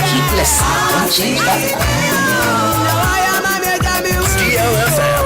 Keep listening, don't change that. DLFM.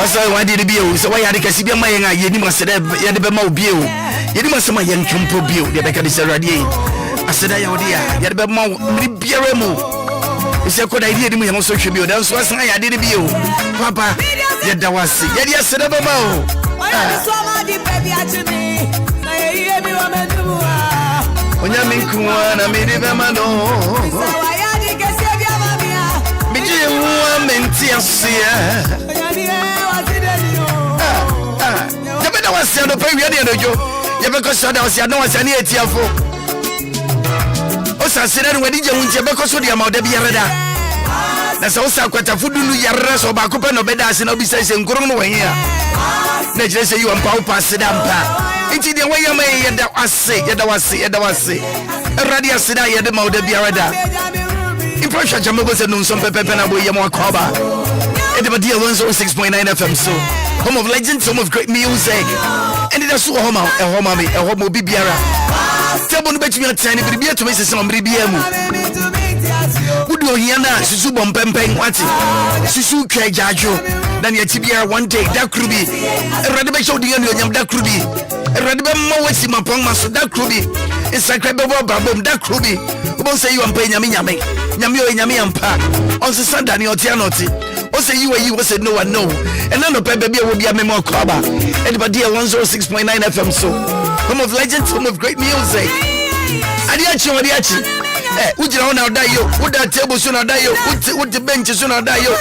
What's why did be so why had the Casibia Maya? You must have Yadabemo Bio. You must have my young Campo Bio, the Becca is a radiate. I said, I idea, Yadabemo, Biaremo. It's a good idea to me on social media. That's what I did be you, Papa. Yadawasi, Yadia Sedabamo. When you make one, I made him a no. Impression Jamaica said no some pepe na boy Maakora. And the deal 106.9 FM so home of legends, home of great music. And it's so home a home bibiara. Tell me bet me a tiny bibia to me some bibiamu. Would you hear na susu bompempeng wati. Susu kwe jajo. Then your tibia one day that could be. Ready to show the yam that could be. Ready to mo wesi mapong maso that could be. It's like a babom that could be. Who say you am paying yami. Nyami ampa on Sunday ni otianoti o say you say no one know and none of baby will be a MiPROMO anybody 106.9 FM so home of legends, home of great music. Adiachi ujira ona odayo uda table so na odayo uti bench so na odayo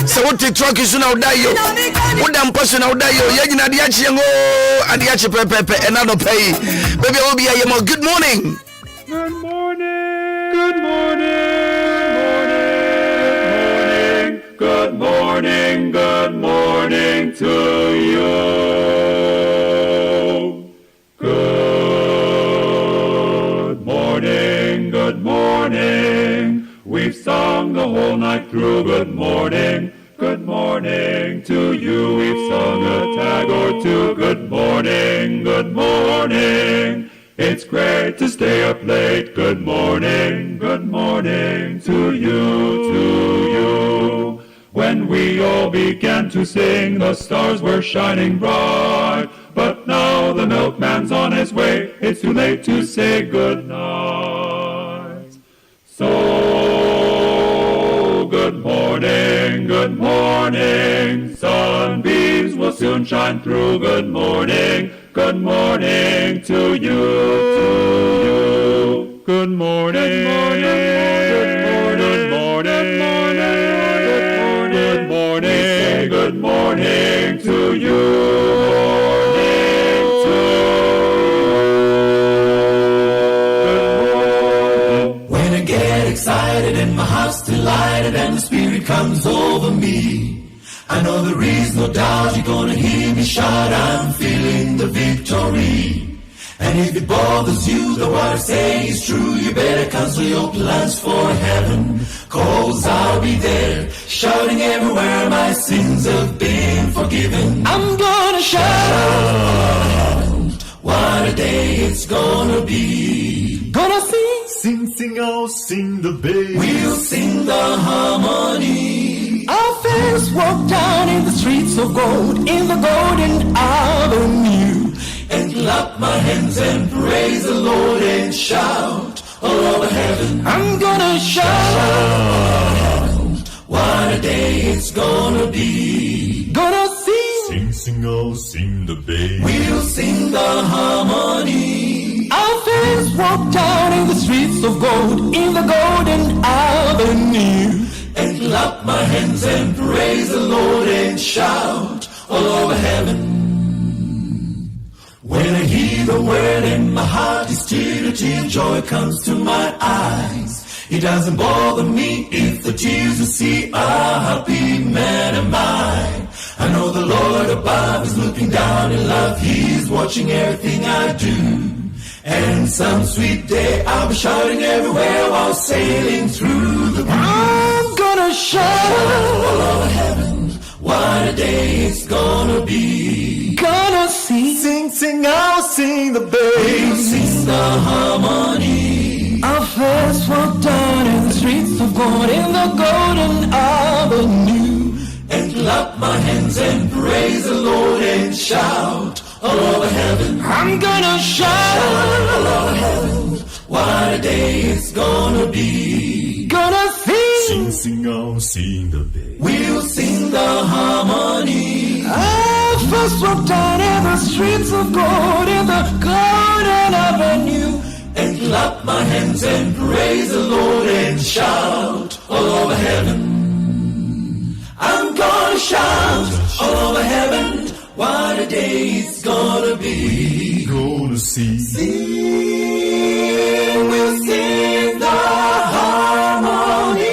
so uti truck so na odayo uda mpa so na odayo yagina adiachi pepe and no pay baby will be a good morning. Good morning. Good morning. Good morning. Good morning to you. to good morning, good morning. It's great to stay up late. Good morning to you. When we all began to sing, the stars were shining bright. But now the milkman's on his way. It's too late to say good night. So, good morning. Sunbeams will soon shine through. Good morning to you. Good morning. Say good morning to you. When I get excited and my heart's delighted and the spirit comes over me, I know there is no doubt you're gonna hear me shout, I'm feeling the victory. And if it bothers you that what I say is true, you better cancel your plans for heaven, 'cause I'll be there, shouting everywhere my sins have been forgiven. I'm gonna shout, what a day it's gonna be. Gonna sing, oh sing the bass. We'll sing the harmony. Our friends walk down in the streets of gold, in the golden avenue, and clap my hands and praise the Lord and shout all over heaven. I'm gonna shout, what a day it's gonna be. Gonna sing, oh sing the bass. We'll sing the harmony. Our friends walk down in the streets of gold, in the golden avenue, and clap my hands and praise the Lord and shout all over heaven. When I hear the word and my heart is stirred, a tear of joy comes to my eyes. It doesn't bother me if the tears you see are happy man am I. I know the Lord above is looking down in love. He's watching everything I do. And some sweet day I'll be shouting everywhere while sailing through the blue. I'm gonna shout all over heaven, what a day it's gonna be. Gonna sing, I'll sing the bass. We'll sing the harmony. Our first walk down in the streets of gold, in the golden avenue, and clap my hands and praise the Lord and shout all over heaven. I'm gonna shout all over heaven, what a day it's gonna be. Gonna sing, oh sing the bass. We'll sing the harmony. I first walked down in the streets of gold, in the golden avenue, and clap my hands and praise the Lord and shout all over heaven. I'm gonna shout all over heaven, what a day it's gonna be. Gonna sing, we'll sing the harmony.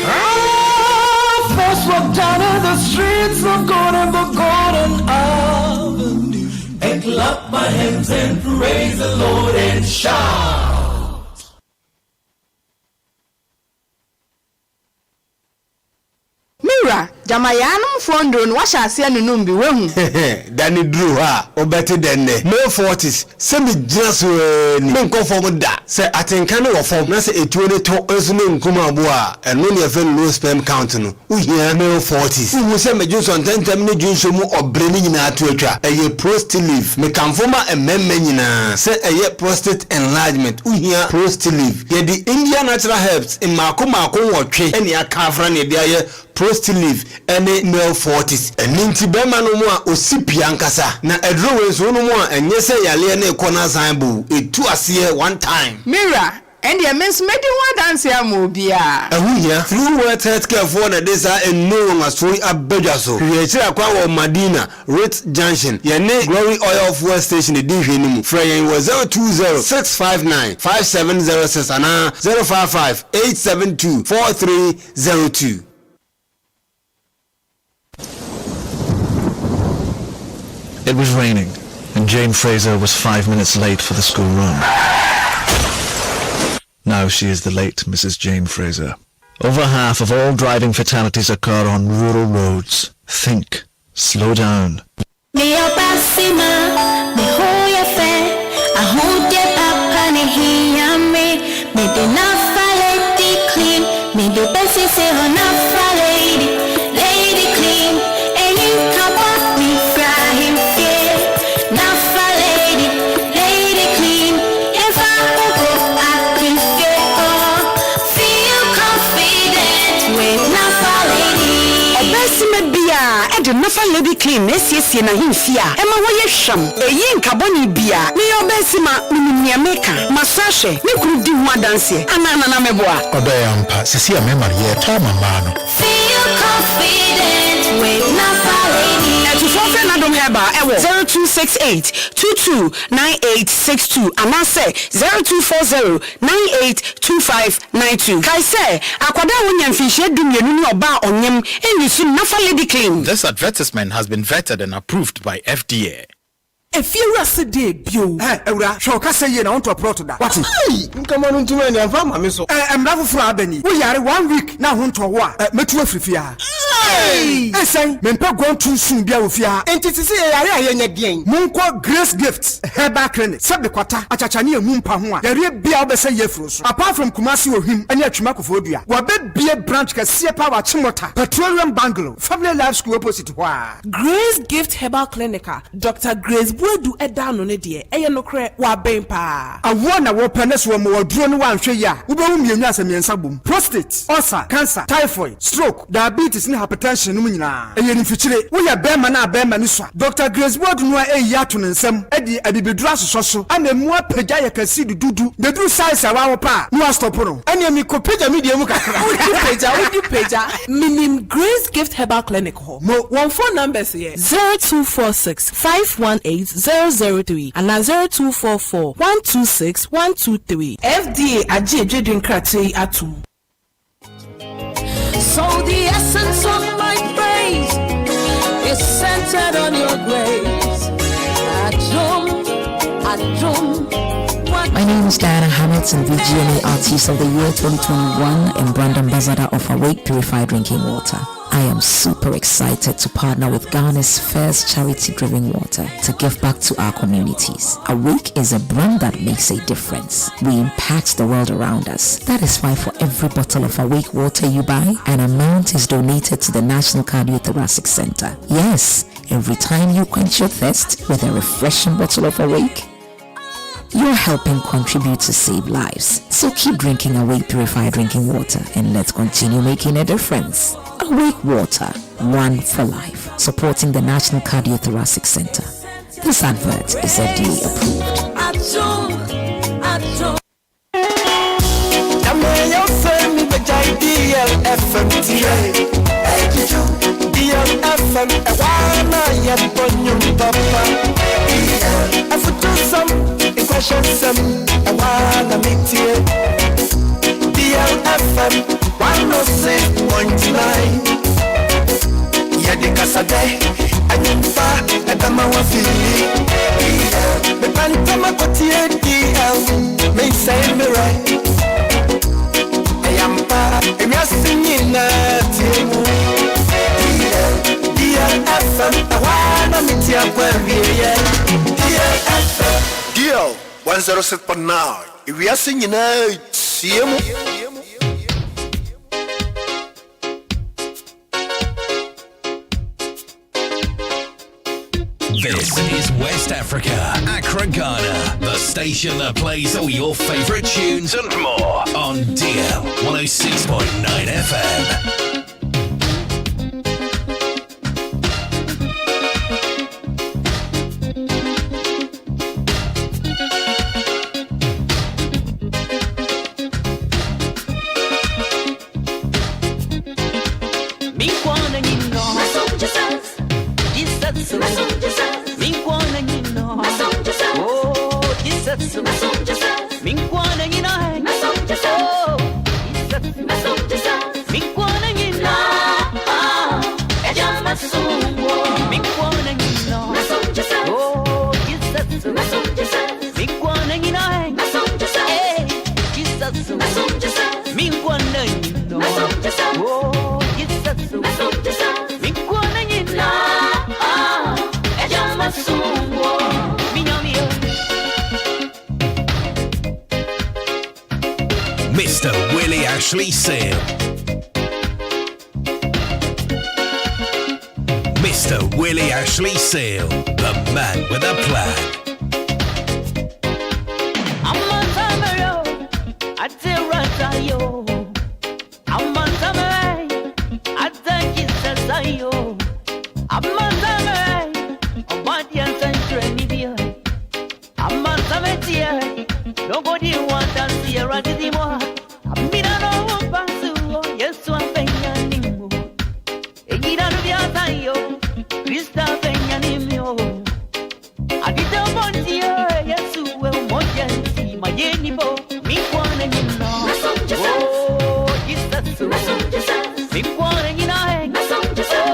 I first walked down in the streets of gold and the golden avenue, and clap my hands and praise the Lord and shout. Mira, Jamayanum Fondron, wash our sen and be wrong. Danny Drew, Obeti Dende, no 40s, send me just no conform that. Say, I think I know of Nasa a 22 Ursula Kumabua, and when you feel low sperm counting. We hear no 40s. Who will send me just on 10 minutes or bringing in our Twitter, a year prostate leave, me conforma and memmenina, say a year prostate enlargement. We hear prostate leave. Yet the Indian natural herbs in Maakora or tree, and your carfran, dear prostate leave, any male 40s. And Ninti Bema no more, or Sipiankasa. Na Edro is one more, and yes, I alienate corner Zambu, it 2 a year 1 time. Mira, and the men's making one dance here, Obia. And we here, through what healthcare for the desire and no one was fully up Bejaso. Create a quaw Madina, Ritz Junction, Yane Glory Oil Fuel Station, the Division. Fraying was 020-659-5706 and 055-872-4302. It was raining, and Jane Fraser was 5 minutes late for the school run. Now she is the late Mrs. Jane Fraser. Over half of all driving fatalities occur on rural roads. Think. Slow down. Me obasima, me hoya fe, I hold your papa ne hiyame, me de nafa lady clean, me de besi se ho nafa lady clean, and you come up me fry him fear, nafa lady clean, if I go I can feel confident with nafa lady. Obasima bia the nafa lady clean nesie na himfia ema wo ye hwam eyi nkaboni bia me obesima minimia meka masashe me kuru di ho adanse anana na meboa odayampa sisi ya mema ye ta mama no feel confident with nafa lady to forfeit na dom heba ewo 0268229862 anase 0240982592 kai se akwada wonya mfihye dumienu ni oba onyem enyisu nafa lady clean. This advertisement has been vetted and approved by FDA. If you are today, bio. Eura, show kase ye na onto plot da. What? Come on into any of my so. Emrafo fra abani. We are 1 week na honto wo a metu afrifia. Say, mempa gon too soon bia ofia. Enti se yare ayenye bien. Monko Grace Gifts Herbal Clinic. Sabe kwata achachane emumpa ho a. Yare bia obese yefro so. Apart from Kumasi ohim ene atwuma kofodua. Wa be bie branch kase pa wa chimota. Petroleum Bungalow. Family Life School opposite ho a. Grace Gift Herbal Clinic. Dr. Grace Wodu edano ne de. Eye no kre wa ben pa. Awo na wo penes wo mo duro no wa nhwe ya. Wo be hu mienu asemiensa bom. Prostate, ulcer, cancer, typhoid, stroke, diabetes ni hypertension no nyina. Eye ni fichire. Wo ya bema na bema ni so. Dr. Grace Wodu no eyi ato ne nsam. Edi abibedura soso. Ana mu apagya yakasi dudu. The do size awa wo pa. No stop no. Ene mi ko pagya mi de mu kakra. Udi pagya. Minim Grace Gift Herbal Clinic ho. Mo one phone numbers here. 0246 518003 and 0244 126 123. FDA aje dwedwen krate atum. So the essence of my praise is centered on your grace. My name is Diana Hamilton, VGMA Artist of the Year 2021 and Brand Ambassador of Awake Purified Drinking Water. I am super excited to partner with Ghana's first charity-driven water to give back to our communities. Awake is a brand that makes a difference. We impact the world around us. That is why for every bottle of Awake water you buy, an amount is donated to the National Cardiothoracic Center. Yes, every time you quench your thirst with a refreshing bottle of Awake, you're helping contribute to save lives. So keep drinking Awake Purified Drinking Water and let's continue making a difference. Awake Water, one for life, supporting the National Cardiothoracic Center. This advert is FDA approved. DLFM 106.9. Yadikasade anyumpa edama wafili. Me pantama kotie DL me say me right. Eyampa emiasinyina tiemu. DLFM awana mitia kwerie. DLFM DL 106.9. Emiasinyina tiemu. This is West Africa, Accra, Ghana, the station that plays all your favorite tunes and more on DL 106.9 FM. Mr. Willy Ashley Seal. Mr. Willy Ashley Seal, the man with a plan. Nobody wants to see a rat anymore. I'm in a no pasu, yes, so I'm penyanimo. Egida Biasayo, Krista penyanimo. I did a bontia, yes, well, Mojanti, my Yenibo, me one and you know. Oh, Jesus, me one and you know.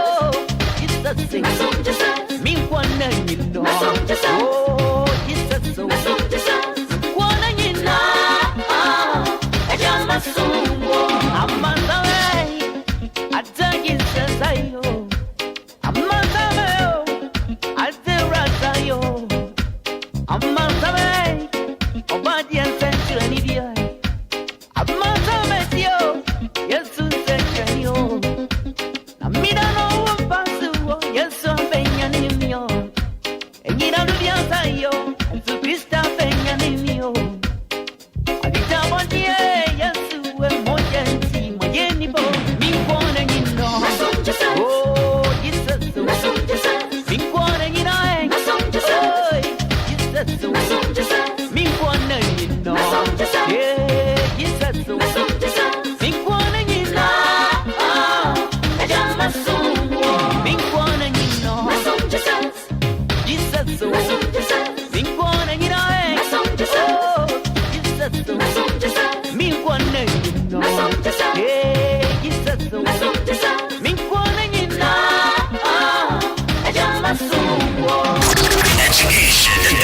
Oh, Jesus, me one and you know. Oh, Jesus,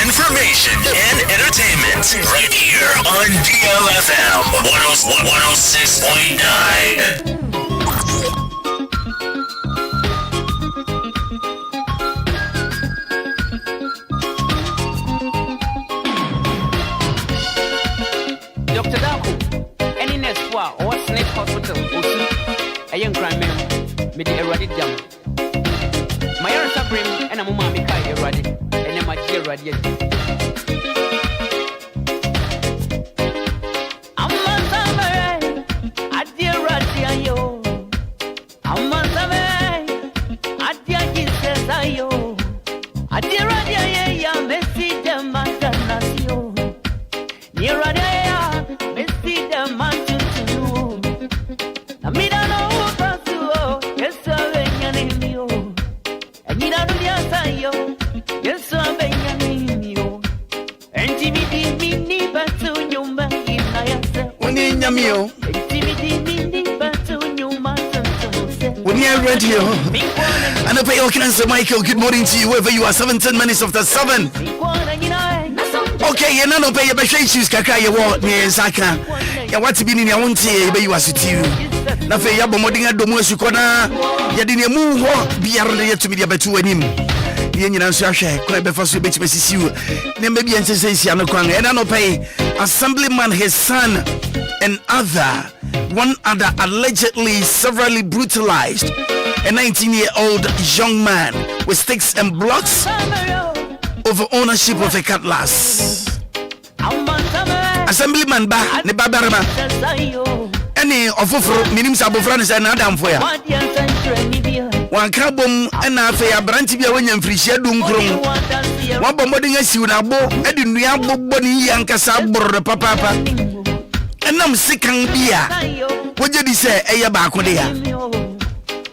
Information and entertainment right here on DLFM 106.9. Dr. Daku, any next war or Snake Hospital, a young crime man, made a ready jump. My answer brim and a mumma make a ready, and a dear ready. Radio. And I pay your cancer, Michael. Good morning to you, wherever you are. 17 minutes after 7. Okay, you know, pay your best issues. Kaka, you want me, Saka. You want to be in your own tea, but you are sitting. Nafe ya bomodinga domo sukona. Ya dini mu ho biarre ya tumi dia betu anim. Ye nyina nso ahwe kwa be fa so be timesisiu. Ne mba bi ense sei sia no kwan. E na no pay assemblyman, his son and one other allegedly severely brutalized a 19-year-old young man with sticks and blocks over ownership of a cutlass. Assemblyman ba ne babarama any ofofro minim sabofra ne na adam for ya wan kabom na afa ya branti bia wanya mfirihia dunkrom wan bomodin asiu na bo edi nua bobbo ni yankasa borro papa enam sikan bia woje di se eye ba akode ya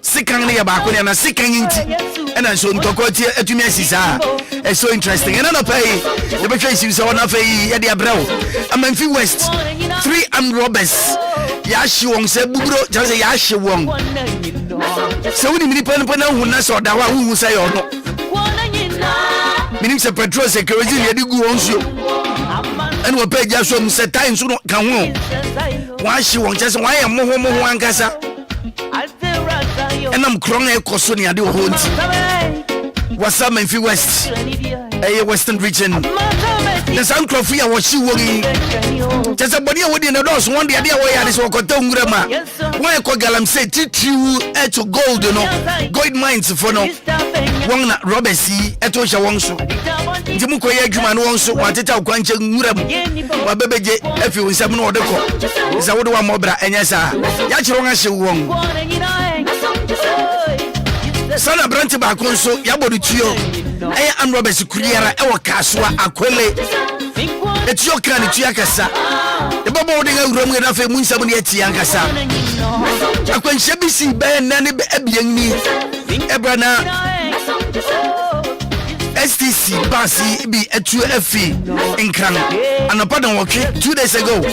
sikan ne ya ba akode na sikan nti ena so ntokoti atumi asisa it's so interesting and no pay the betray you so na fay ya dia brawo amanfi west 3 armed robbers ya hye se buburo just ya hye won so we ni pen na hu na so da wa hu say yo no minim se petrol se kerosene ya di gu won so and we pay just so se time so kan ho wa hye won just wa ya mo ho ankasa enam kron e koso ne ade ho nti what's up Memphis West Western region the sound crop ya washi wori just a body wodi na dos one day we ya this wakota ngurama why ko galamsey titriu to gold no gold mines for no won na robesi eto hye won so ntimu ko ye adwuma no won so wateta kwanche nguram wa bebeje afi wonsam no odeko isa wode wa mobra enya sa ya kire won ahye won sana branch ba kon so ya bodu tuyo an robesi kuriara e wakasoa akwele etio kra ne tuya kasa e babo wode ngawuram na fa munsam ne etia kasa akwanhye bisi be na ne abianni ebrana STC basi bi etu afi nkran anopa don wotwe 2 days ago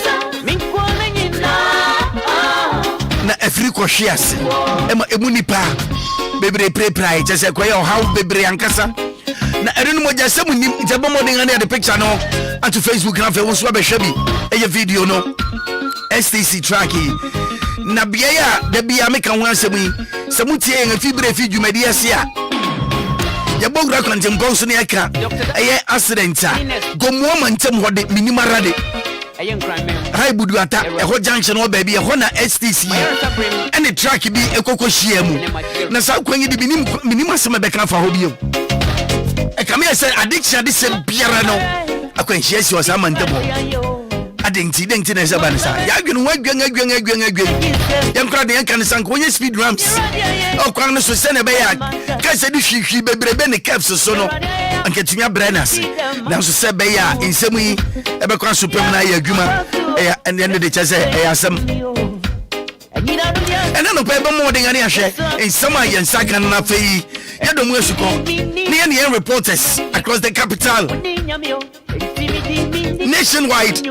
na afri ko hwiase emu nipa bebre pre just kwaya how bebre ankasa na erenu moja semu ni jabo modinga ne the picture no onto Facebook na fe wo so abehwe bi eye video no STC tracking na bia ya da bia me kan ho asemu semu tie en fibre fi dwumadi ase a ya bogura kwantem bonso ne aka eye accident a gomuo mantem hode minimarade Hai budu ata eho junction o baby eho na STC any track bi ekoko hia mu na sa kwanyi di minim asema be kan fa ho bio e kam ya say addiction de se biara no akwanhia si o sa mantebo denti na se banisa ya gwen wadwen yankra de yankan sanko onye speed ramps o kwan no so se ne be ya ka se di hwihwi bebrebe ne caps so no anketumia brenas na so se be ya insemu yi e be kwan supreme na ya adwuma and then de chese asem ena no pe be mo de ngani ahwe ensama ya nsaka na fei ya do mu esuko ne reporters across the capital nationwide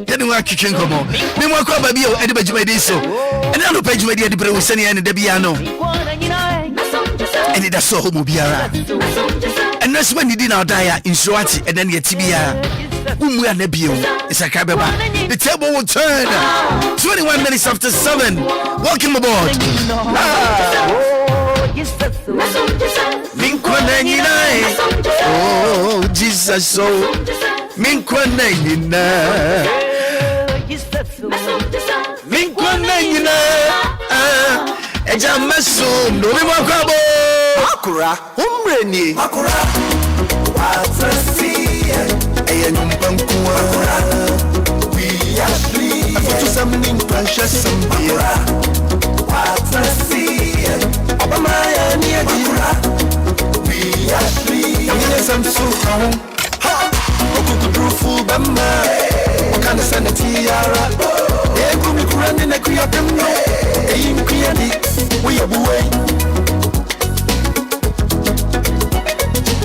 then we are kicking come on me mo ko ba bi o ede bajuma dey so and no page media de bre wo sene ya ne da bia no Anidaso homo biara and that's when did now die in Swati and then yet tibia umu ya nebio it's a kabeba the table will turn 21 minutes after 7 welcome aboard oh Jesus so minkwanenina eja maso no mi makwabo Maakora umreni Maakora watrasi eyenyumbanku Maakora we are free for something precious Maakora watrasi obama ya ni Maakora we are free yamine samsu ha okukudrufu bamba okana sanati yara ekumi kurani na kuyapemno eyimkuyani we abuwe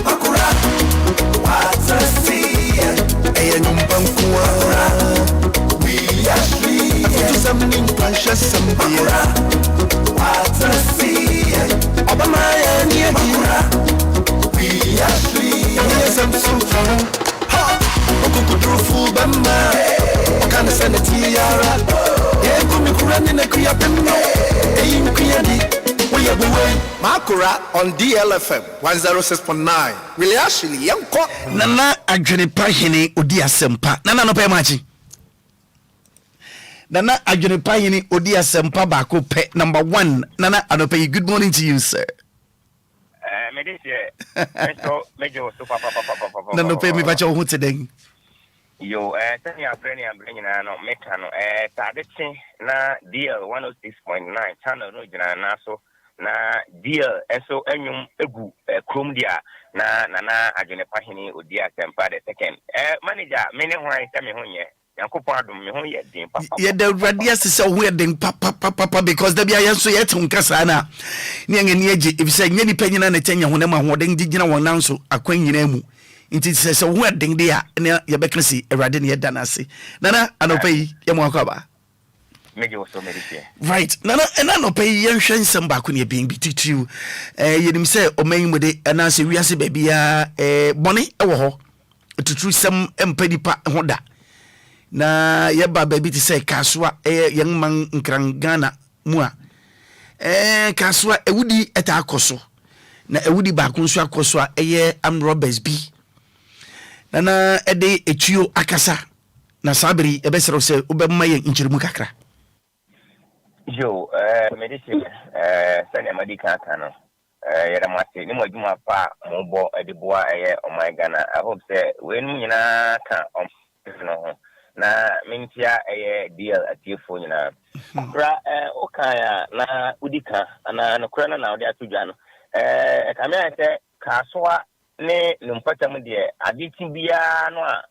Maakora watrasi eyenyumbanku we are free for something precious Maakora watrasi obama ya ni Maakora we are free yamine samsu ha okukudrufu bamba okana sanati yara ekumi kurani na kuyapemno eyimkuyani we abuwe Maakora on DLFM 106.9 Willy actually yanko nana adwene pahene odi asempa nana no pe machi nana adwene pahene odi asempa ba ko pe number 1 nana anope good morning to you sir Mejo super papa nana pe mi bacho hu teden yo tani afreni ambrenya no meka no tadete na DL 106.9 channel no jina na so na DL eso enyum egu krom dia na adwene pahene odi asempa the second manager mene ho ai tame ho nye yankopon adom me ho ye din papa ye the radia se ho ye din papa because da bia ye so ye tun kasa na ne ngani age if say nyani panyina na tanya ho na ma ho den gigina won nan so akwan nyina mu nti se ho den de a ne ye bekresi erade ne ye danase nana anopai ye mo akaba meje wo so medicine right nana anopai ye hwen nsem ba ko ne bin bititriu yenim se oman mu de anase wiase ba bia bone wo ho tuturu sem empadipa ho da na ye ba baby ti say kaswa yang man nkran Ghana mu a kaswa ewudi eta akoso na ewudi ba ko nso akoso a eye am robbers bi na ede etuo akasa na sabiri ebesero se obemma ye nchirimu kakra yo medicine sani medika kano yere mate ni moduma pa mobo ediboa eye o my Ghana. I hope say when nyina ka no na mintia eye deal atifo nyina bra okaya na udika na no kura na odi atudwa no kamia say kasoa ne numpatam de aditi bia no a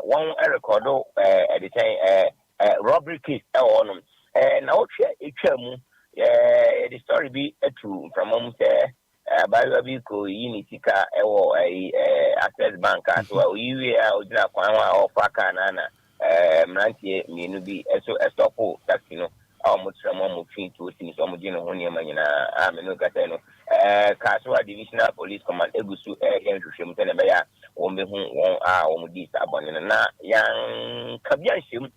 won recordo editing robbery case no na otwe etwa mu the story be true from say bi ko unity ka ewo access bank so you odina kwan wa ofaka na mrantie mienu bi so stop taxi no amutramo mu twin to sini so mugino ho ne manyina amenu kata no Kaswa divisional police command egusu enhwehwem tene be ya won hu won won di sabon na yan kabia hwem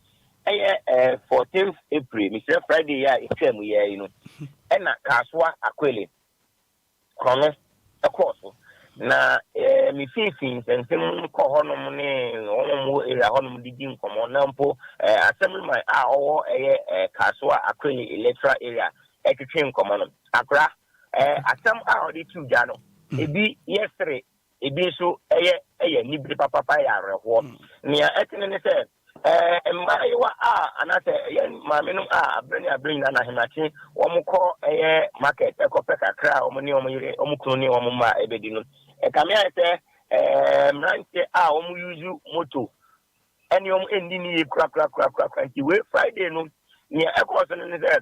14th April Mr. Friday ya etwam ye you know na Kaswa akwele kono akoso na mi fifin sensem ko honom ne omo area honom didi nkomo na mpo assemblyman owo Kaswa akwele electoral area etwetwe nkomo no akra asam odi tuja no ebi yesterday ebi so nibri papa ya reho nia etene ne se mbayiwa anase mamenum abrani na hemachi womko market ekope kakra omni omyire omkunu omma ebedi no kamia se mranche omu use moto eni endi ni kra nti we Friday no nia ekoso ne se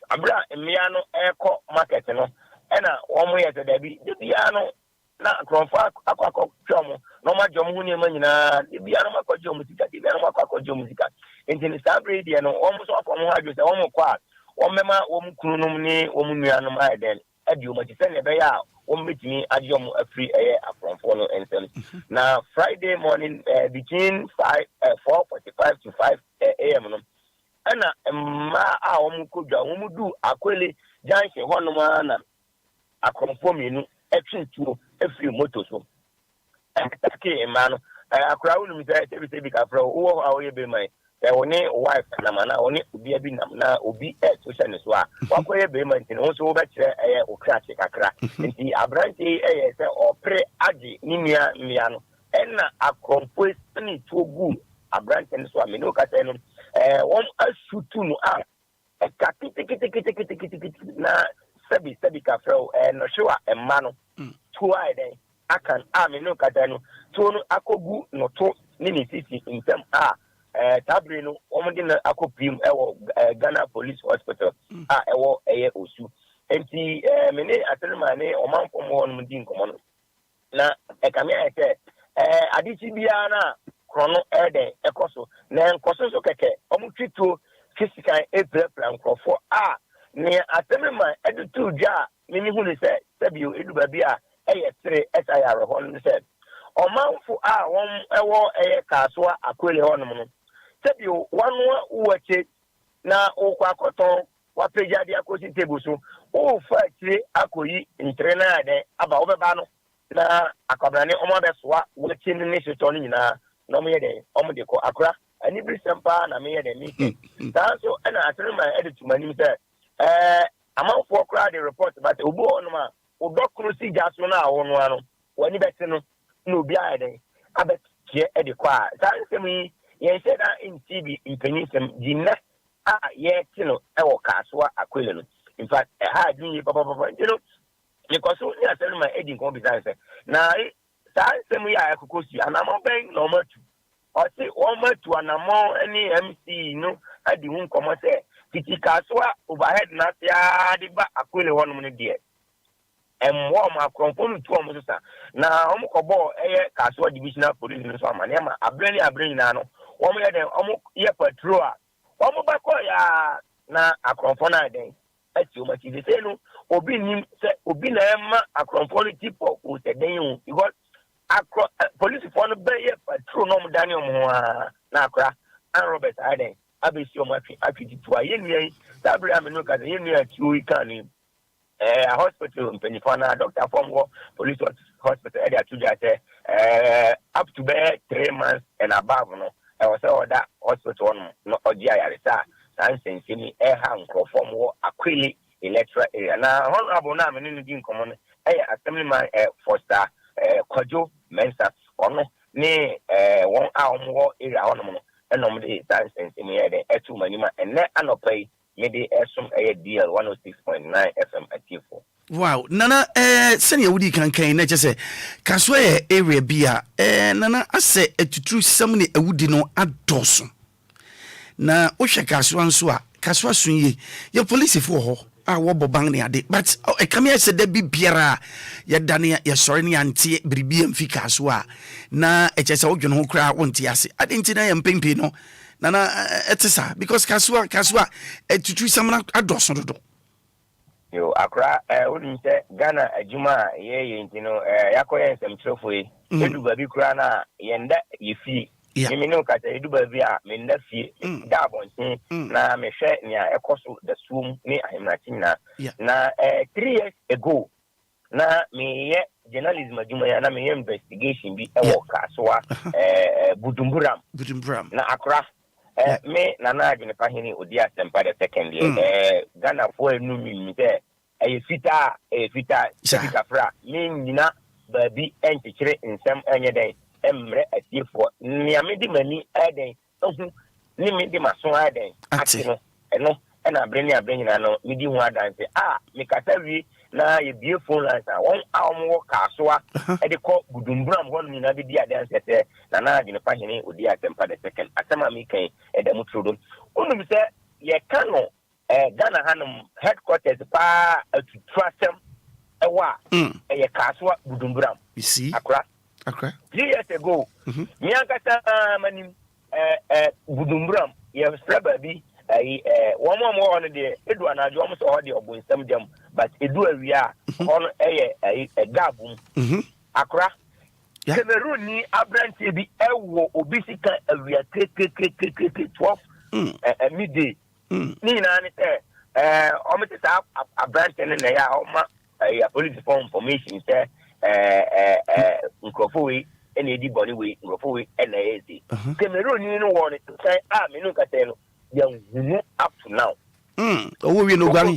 abra mmia no eko market no ena omu yete dabi bia no na kronfa akwa twomo no ma jom hu ne ma nyina bia no makwa jom musika bia no makwa jom musika enti ni sabre dia no omu so afọ mo hadwo se omu kwa omema omu kununum ni omu nuanom aden adio ma tise ne be ya omu betimi ajom afri afronfo no ensem na Friday morning between 4:45 to 5 am no ana ma omu kodwa omu du akwele janse honoma na akromfo menu etwintuo efiri moto so atake emano akra unu mi say tebi ka fra wo awoye be mai woni wife na mana woni Obia bi na obi social ne so a wakoye be mai tin wo so wo be kire okrache kakra nti abranti say opre agi ni mia no enna akromfo ni togu abranti ne so a me no ka say no won asutu no a katikiti na sebi ka fra no show a emano tuwa eden akan me no kata no to no akogu no to ni sisi intem tabre no omde na akopim ewo Ghana Police Hospital ewo osu enti me ne atenma ne omanfo mo no din komo no na kamia ete adichi bia na krono eden ekoso na nkoso so keke omutwito physical plan krofo ne atenma edutu dwa me hu ne se sebio eduba bia three SIR hon said omanfo won ewo Kaswa akwele honum no sebio wanwa uwache na okwakoton wapeja dia kosi table so o fa tire akoyi entrena ade aba obeba no na akabrane omo besoa wache ni seton nyina no mo yede omo de ko akra ani bi sempa na me yede mi so na atrema editu manim say amanfo kra the report but obo onuma odokuru si jaso na awonu ano wani beti no na obi ayeden abet tie e de kwa sansemi ye se da in TV impenisem jinna ye ti no e wo Kaswa akwele no in fact ha adwunye papa you know because ni asem ma edin ko bi sanse na sansemi ya akokosi anamo ben no matu o si o matu anamo any MC no adi hu nkomo se titi Kaswa overhead na tia de ba akwele honum ne de mo ma kronfonu tu omo so na omo kobo Kaswa divisional police no so amane ma abrani na no omo ye den omo ye patrol a omo ba ko ya na akronfonu aden ati o ma ti se no obi nim se obi na ma akronfonu tipo o se den hu because police for no be ye patrol no mo dani omo na akra an Robert aden abesi omo atwi tu a ye nua sabri amenu ka ye nua ti o kan ni hospital Penifana, Dr. Fongo, police hospital, area to up to 3 months and above. No, I was all that hospital no Odia and sensing a hand from war aquili electoral area. Now, honorable name in common, assemblyman Foster, Kojo, Mensa, or no, ne 1 hour more area on and normally time sensing me at 2 manima and let pay. Maybe some DL 106.9 FM at T4. Wow, Nana, senior Woody can just say, Casway area beer, Nana, I say, to true somebody a woody no at Dawson. Na Osha Caswan Swa, Caswa Sunye, your police for her, I wobble bang the addict, but I come here said there be Piera, ya Dania, ya Sorny auntie, Bribi and Ficaswa. Na, it's just all you know, crowd won't yassi. I didn't deny and pimpino. Nana, etesa because kaswa to treat someone at Dawson. Yo, Accra, wouldn't say Ghana, Juma, you know, Yakoya, some trophy, you do baby crana, yenda, you see. You know, cat, you do baby, mean that fee, Dabon, na me share near a cost of the swoon, me, I am Latina. Na 3 years ago, na me journalism, Juma, na me investigation be a walker, so Budumburam, na Accra. Me nana jine pahini Odia sempa the second year. Ghana for a new me there. A fita fra. Me nina baby and teacher in some any day. Emre at you for near me the money a day. Ni me the mason a day. No, and I bring I know me di one dance. Me katavi na ye beautiful answer. 1 hour more kaswa. E de call Budumbram one me na be dia dance nana jine pahini Odia sempa the second. Asema me kan e de mutrodom. Unu say ye kano Ghana hanum headquarters pa to trust them ewa ye kaswa Budumbram. You see? Accra. 3 years ago, me ankasa manim Budumbram ye baby one more on the Edward and I almost all the obun some them, but Edu area on a gabum. Accra. Cameroon ni Abrante be obisika area 12 midday. Nina almost Abrante and a police form information say Nkofui and Eddie Bonnie way Nkofui and AZ. Cameroon you know wanted to say Minukateno. Young up to now. Oh, we know Gani.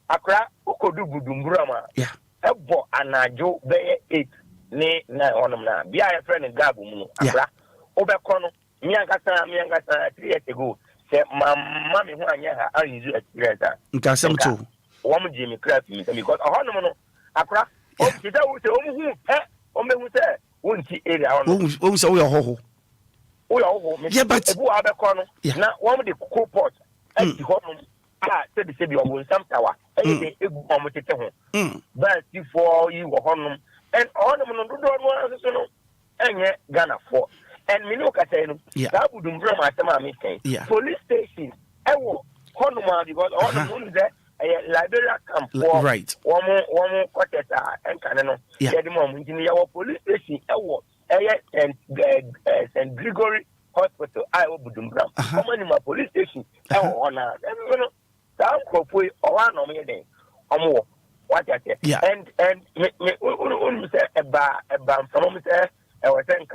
Accra, Ukodu Budumbrama. Yeah. A bo anajo be 8 ne na onum na. Be a friend in Gabu. Accra. Obekono. Miangasa 3 years ago. Say, Mammy, who I have unusual experience. Nkasem too. One Jimmy Craft me because a honour. Accra. Oh, she don't say, oh, who said, won't see area on. Oh, so we are ho. Yeah, but now one of the cool pot and the home said the city of some tower. Anything but before you were home and ornament and yet Ghana for and Minoka saying that wouldn't bring my stomach. Police station, I will Honoma because all the moon there. Liberia camp for right. One more quarter and Canano. Yeah, the moment in our police station, St. Gregory Hospital, I will Budumbram. How many my police station? On a down Kopui or one on me day or more. What I say? Yeah, and me say a bam from me say I was saying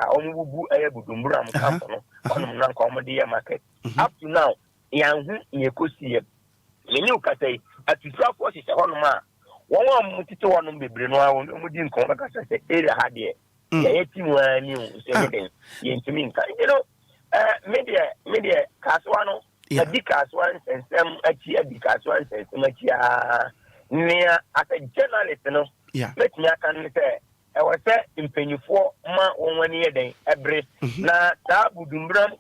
Budumbram camp on non comedy market. Up to now, young Yakusi. Menu say at the drop was a honor. One more to one be Bruno, wouldn't come back as I area had here. Yeah, new, you know, media Caswano, a big Caswan, and some a chia big Caswan, and some near as a journalist, you know. Yeah, let me can say, I was set in penny 4 months 1 year day, a breast. Now, that would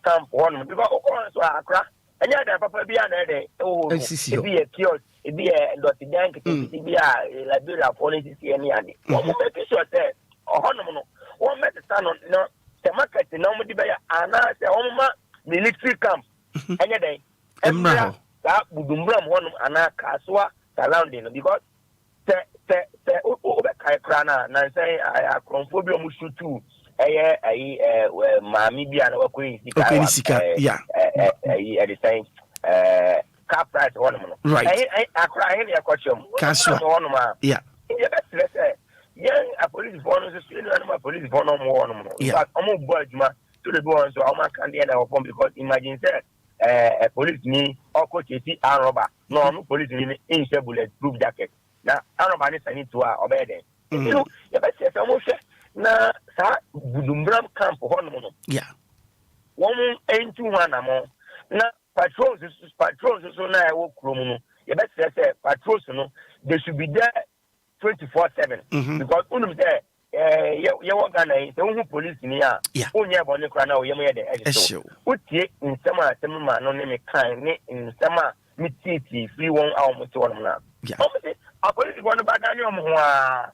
camp one because of Accra. And yeah, Papa be another. Oh, it be a kiosk, it be a Dotty Dank, it be a Liberia policy, any other. One make it short there. Or Honomo, one met the son on the market, the normal debate, and I say, oh, military camp. Any day. And that Budumbram one and I Kaswa surrounding because the Krana, and say I conphobia mushu too. Mami Biana Queen, yeah, at the same car price one no. Right. I cry in your question. One ma. Yeah. Yeah, let's say young a police bonus is a police bonus one. Yeah. I'm board ma to the bonus so I'm can the other form because imagine say a police me or coach see a robber. No police me in bulletproof jacket. Now robber is need to obey them. You know, yeah, but say na sa Lumbram camp one no. Yeah. 1 and 2 1 among na patrols so na I walk room no. You better say patrols no they should be there 24/7 because unum say you work Ghana the police ni ya onya bone kra na oyem ye de so utie nsema atema no ne me kan ne nsema mititi free one hour mo to one na a police go no bad ani omo ho a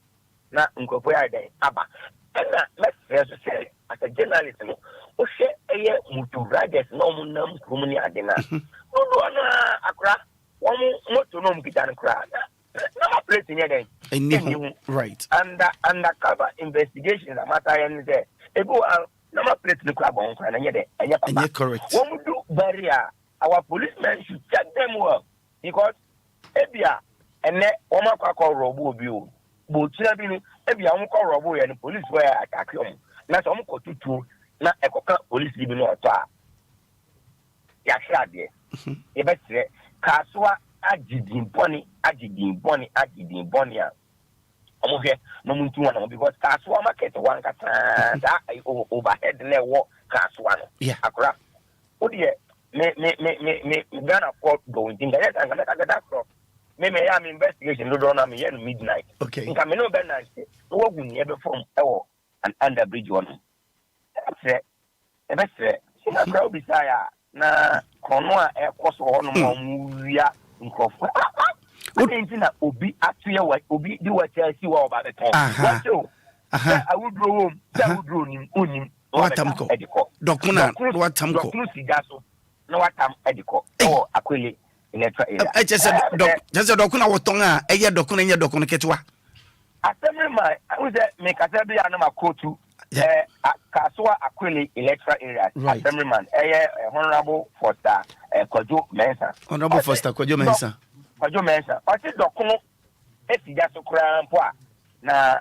na nkofo ya den aba na let's say as a journalist no o she eye mutu riders no mo nam krum ni ade na no na akra wo moto no mkita nkra na ma plate ni den right undercover investigations matter yan say ego na ma plate ni kra bon kra na nye de enya papa correct wo mu do barrier our policemen should check them well because ebia ene wo ma kwa robo obi o bo tira bi ni ebia wo kwa robo ye ni police were attack you na so mo ko tutu na ekoka police bi no oto a ya shade e betre kaswa agidin boni a omo hwe no muntu wana because kaswa market wan kata da overhead na wo kaswa no akora odie me Ghana court going thing that that me am investigation do na me here midnight okay nka me no be na say wo gun ye be from an under bridge one that's it sina crowd bisaya na kono a ekoso ho no mo wia nkofo na obi atuye wa obi di wa chasi wa oba be ton I would draw home that would draw him onim watamko dokuna watamko dokunu sigaso na watam ediko akwele electra area just dokuna wotonga eye dokuna nye dokuna ketwa assembly man I was make assembly na makotu kaswa akwele electra area assembly man honorable Foster Kojo Mensa honorable Foster Kojo Mensa oti dokunu esigaso kra mpo a na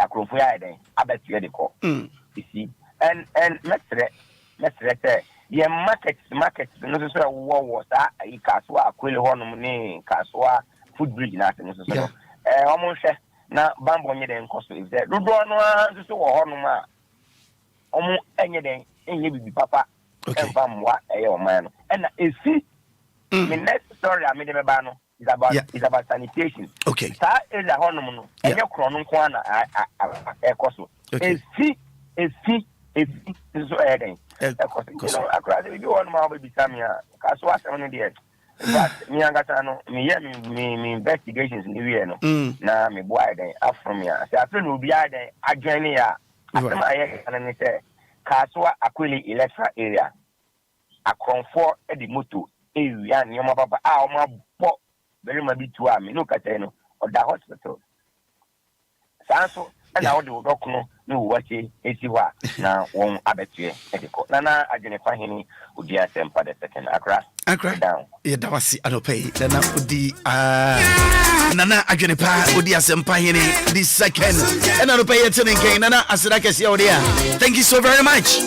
akrofo ya den abetu ediko you see and mesre ye market no so wo sa ai kaswa akwele honum ni kaswa food bridge na se no so omo hwe na bambo nye den koso if there do no so wo honum a omo enye den enye bibi papa emba mwa o man no and esi the next story I made me ba no is about sanitation okay sa is a honum no enye kro no nko na koso esi so eden akra de you want my baby samia kaswa seven there but me angata no me investigations in the no na me boy den afrom ya say afre no obi aden adwene ya asema aye kana ni say kaswa akweli electra area akronfo e di moto area ni o papa o ma bo very ma bitu a me no kata no o da hospital sanso na o de dokno no wache esiwa na won abetue ediko nana agene fahini Obia sempa the second akra down ye dawasi anopay nana odi nana agene pa odi asempa hini the second and anopay yetene ken nana asira kesi odia thank you so very much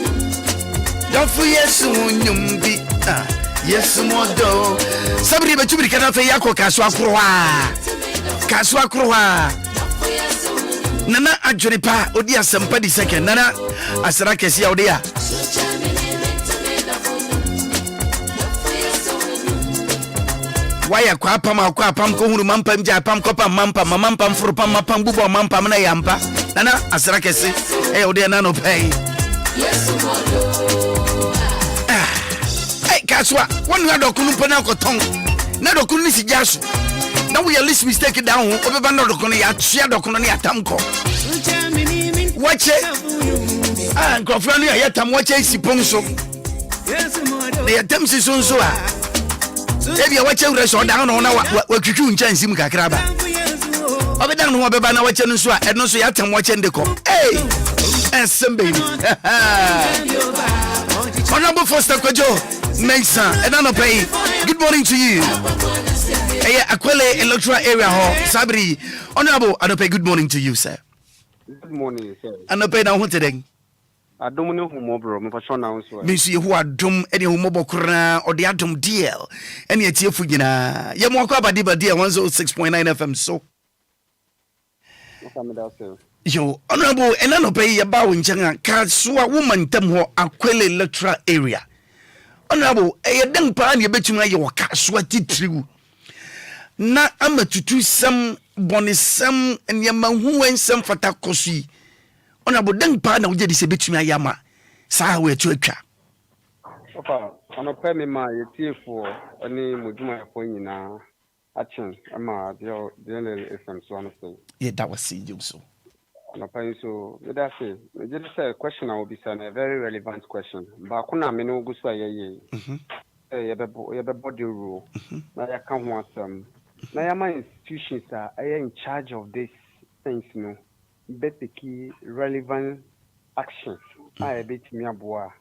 don't for yesu nyumbi yesu modo sabri betubiri kana fe yako kaswa krowa nana ajone pa odi asempa di second nana asira kesi odia waya kwa pam ko hunu mampam ja pam ko pam mampam furu pam mapam bubo mampam na yampa nana asira kesi odia nano pay kaswa wonu na dokunu pena ko ton na dokunu ni sijasu na we list mistake down obeba na dokunu ya tua dokunu ni atamko wache nkofranu ya yatam wache isipon so na yatam si so a ebia wache ure so down na watwitwu nchansi mu kakra ba obeda no obeba na wache no so a eno so yatam wache ndeko sembe honorable Foster Kojo Mesa, and I'm pay. Good morning to you. Hey, Aquile electoral area hall. Sabri, Honorable, I don't pay good morning to you, sir. Good morning, sir. I don't pay now today. I don't know who more, bro. Me for sure now. Miss you who are dumb, any who mobile or the atom DL. Any at your fugina. Yamoka Badiba dear 106.9 FM. So, yo, Honorable, and I don't pay about in China. Kasua woman, Temho, Aquile electoral area. Honorable, a young pan, you bet you my your Kaswati true. Na ama tutu sam bonisam nyama hu ensam fata kosi ona bodan pa na uje de se betumi ayama sa we tu atwa ofa ona pe me ma yetiefo ani muduma ko nyina action ama DLFM so on so yeah that was see you so ona pe so me da say me just say question I will be saying a very relevant question ba kuna me no gusu ayeye ye bebo the rule na ya kan ho asam na yama institutions are in charge of these things, no. Basically, relevant actions. I bet me a boa.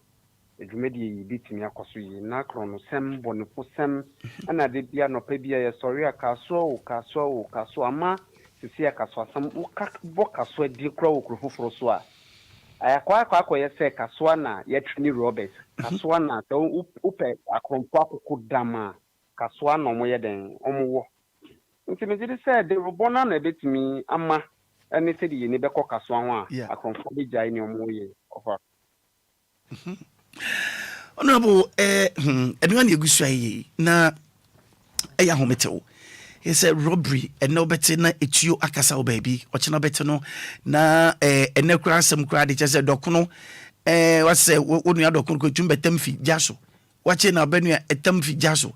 A drumedy beat me a cosui, Nacron, Sam, Bonifosam, and I did be no pebia, sorry, a castle, ama, to see a castle, some boca sweat, dear crow, crofoswa. I acquire quack, say, Caswana, yet ni Roberts, Caswana, don't upe, a cromquaco could dama, Caswana, no more than Omo. Intimidity said they were born on a bit me, Amma, and they said you never cock a swan. I confirm the giant of her. Honorable, and when you go say, na a hometo. He said robbery and no better na it's you akasa baby, or no better no na a necra some credit as a docuno. What's say, when you are docuno to betemfi jaso. Watching our benua a temfi jaso.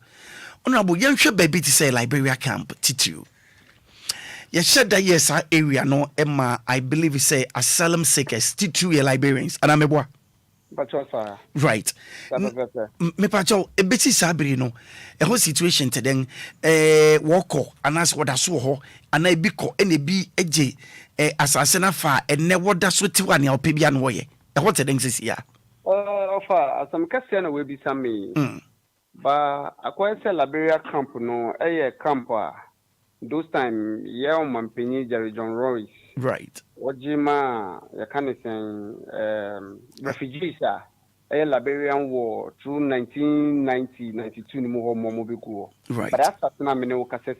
Honorable, young baby to say Liberia camp, Titu. Yes, said that yes, our area no Emma, I believe we say asylum seekers, Titu Liberians, and I'm a boy. Right. Me pacho, a bit sabri no, a whole situation to then walko, and ask what I saw ho, and I biko, and a be a j, assassin far, and never that's what one your pibian way. What's the thing is here? Offer, some question will be some me. But acquire Liberia camp no camp those time man penny Jerry John Royce. Right. Ojima refugees Liberian war through 1990-92 ni mo mobiku. Right. But after na me no kase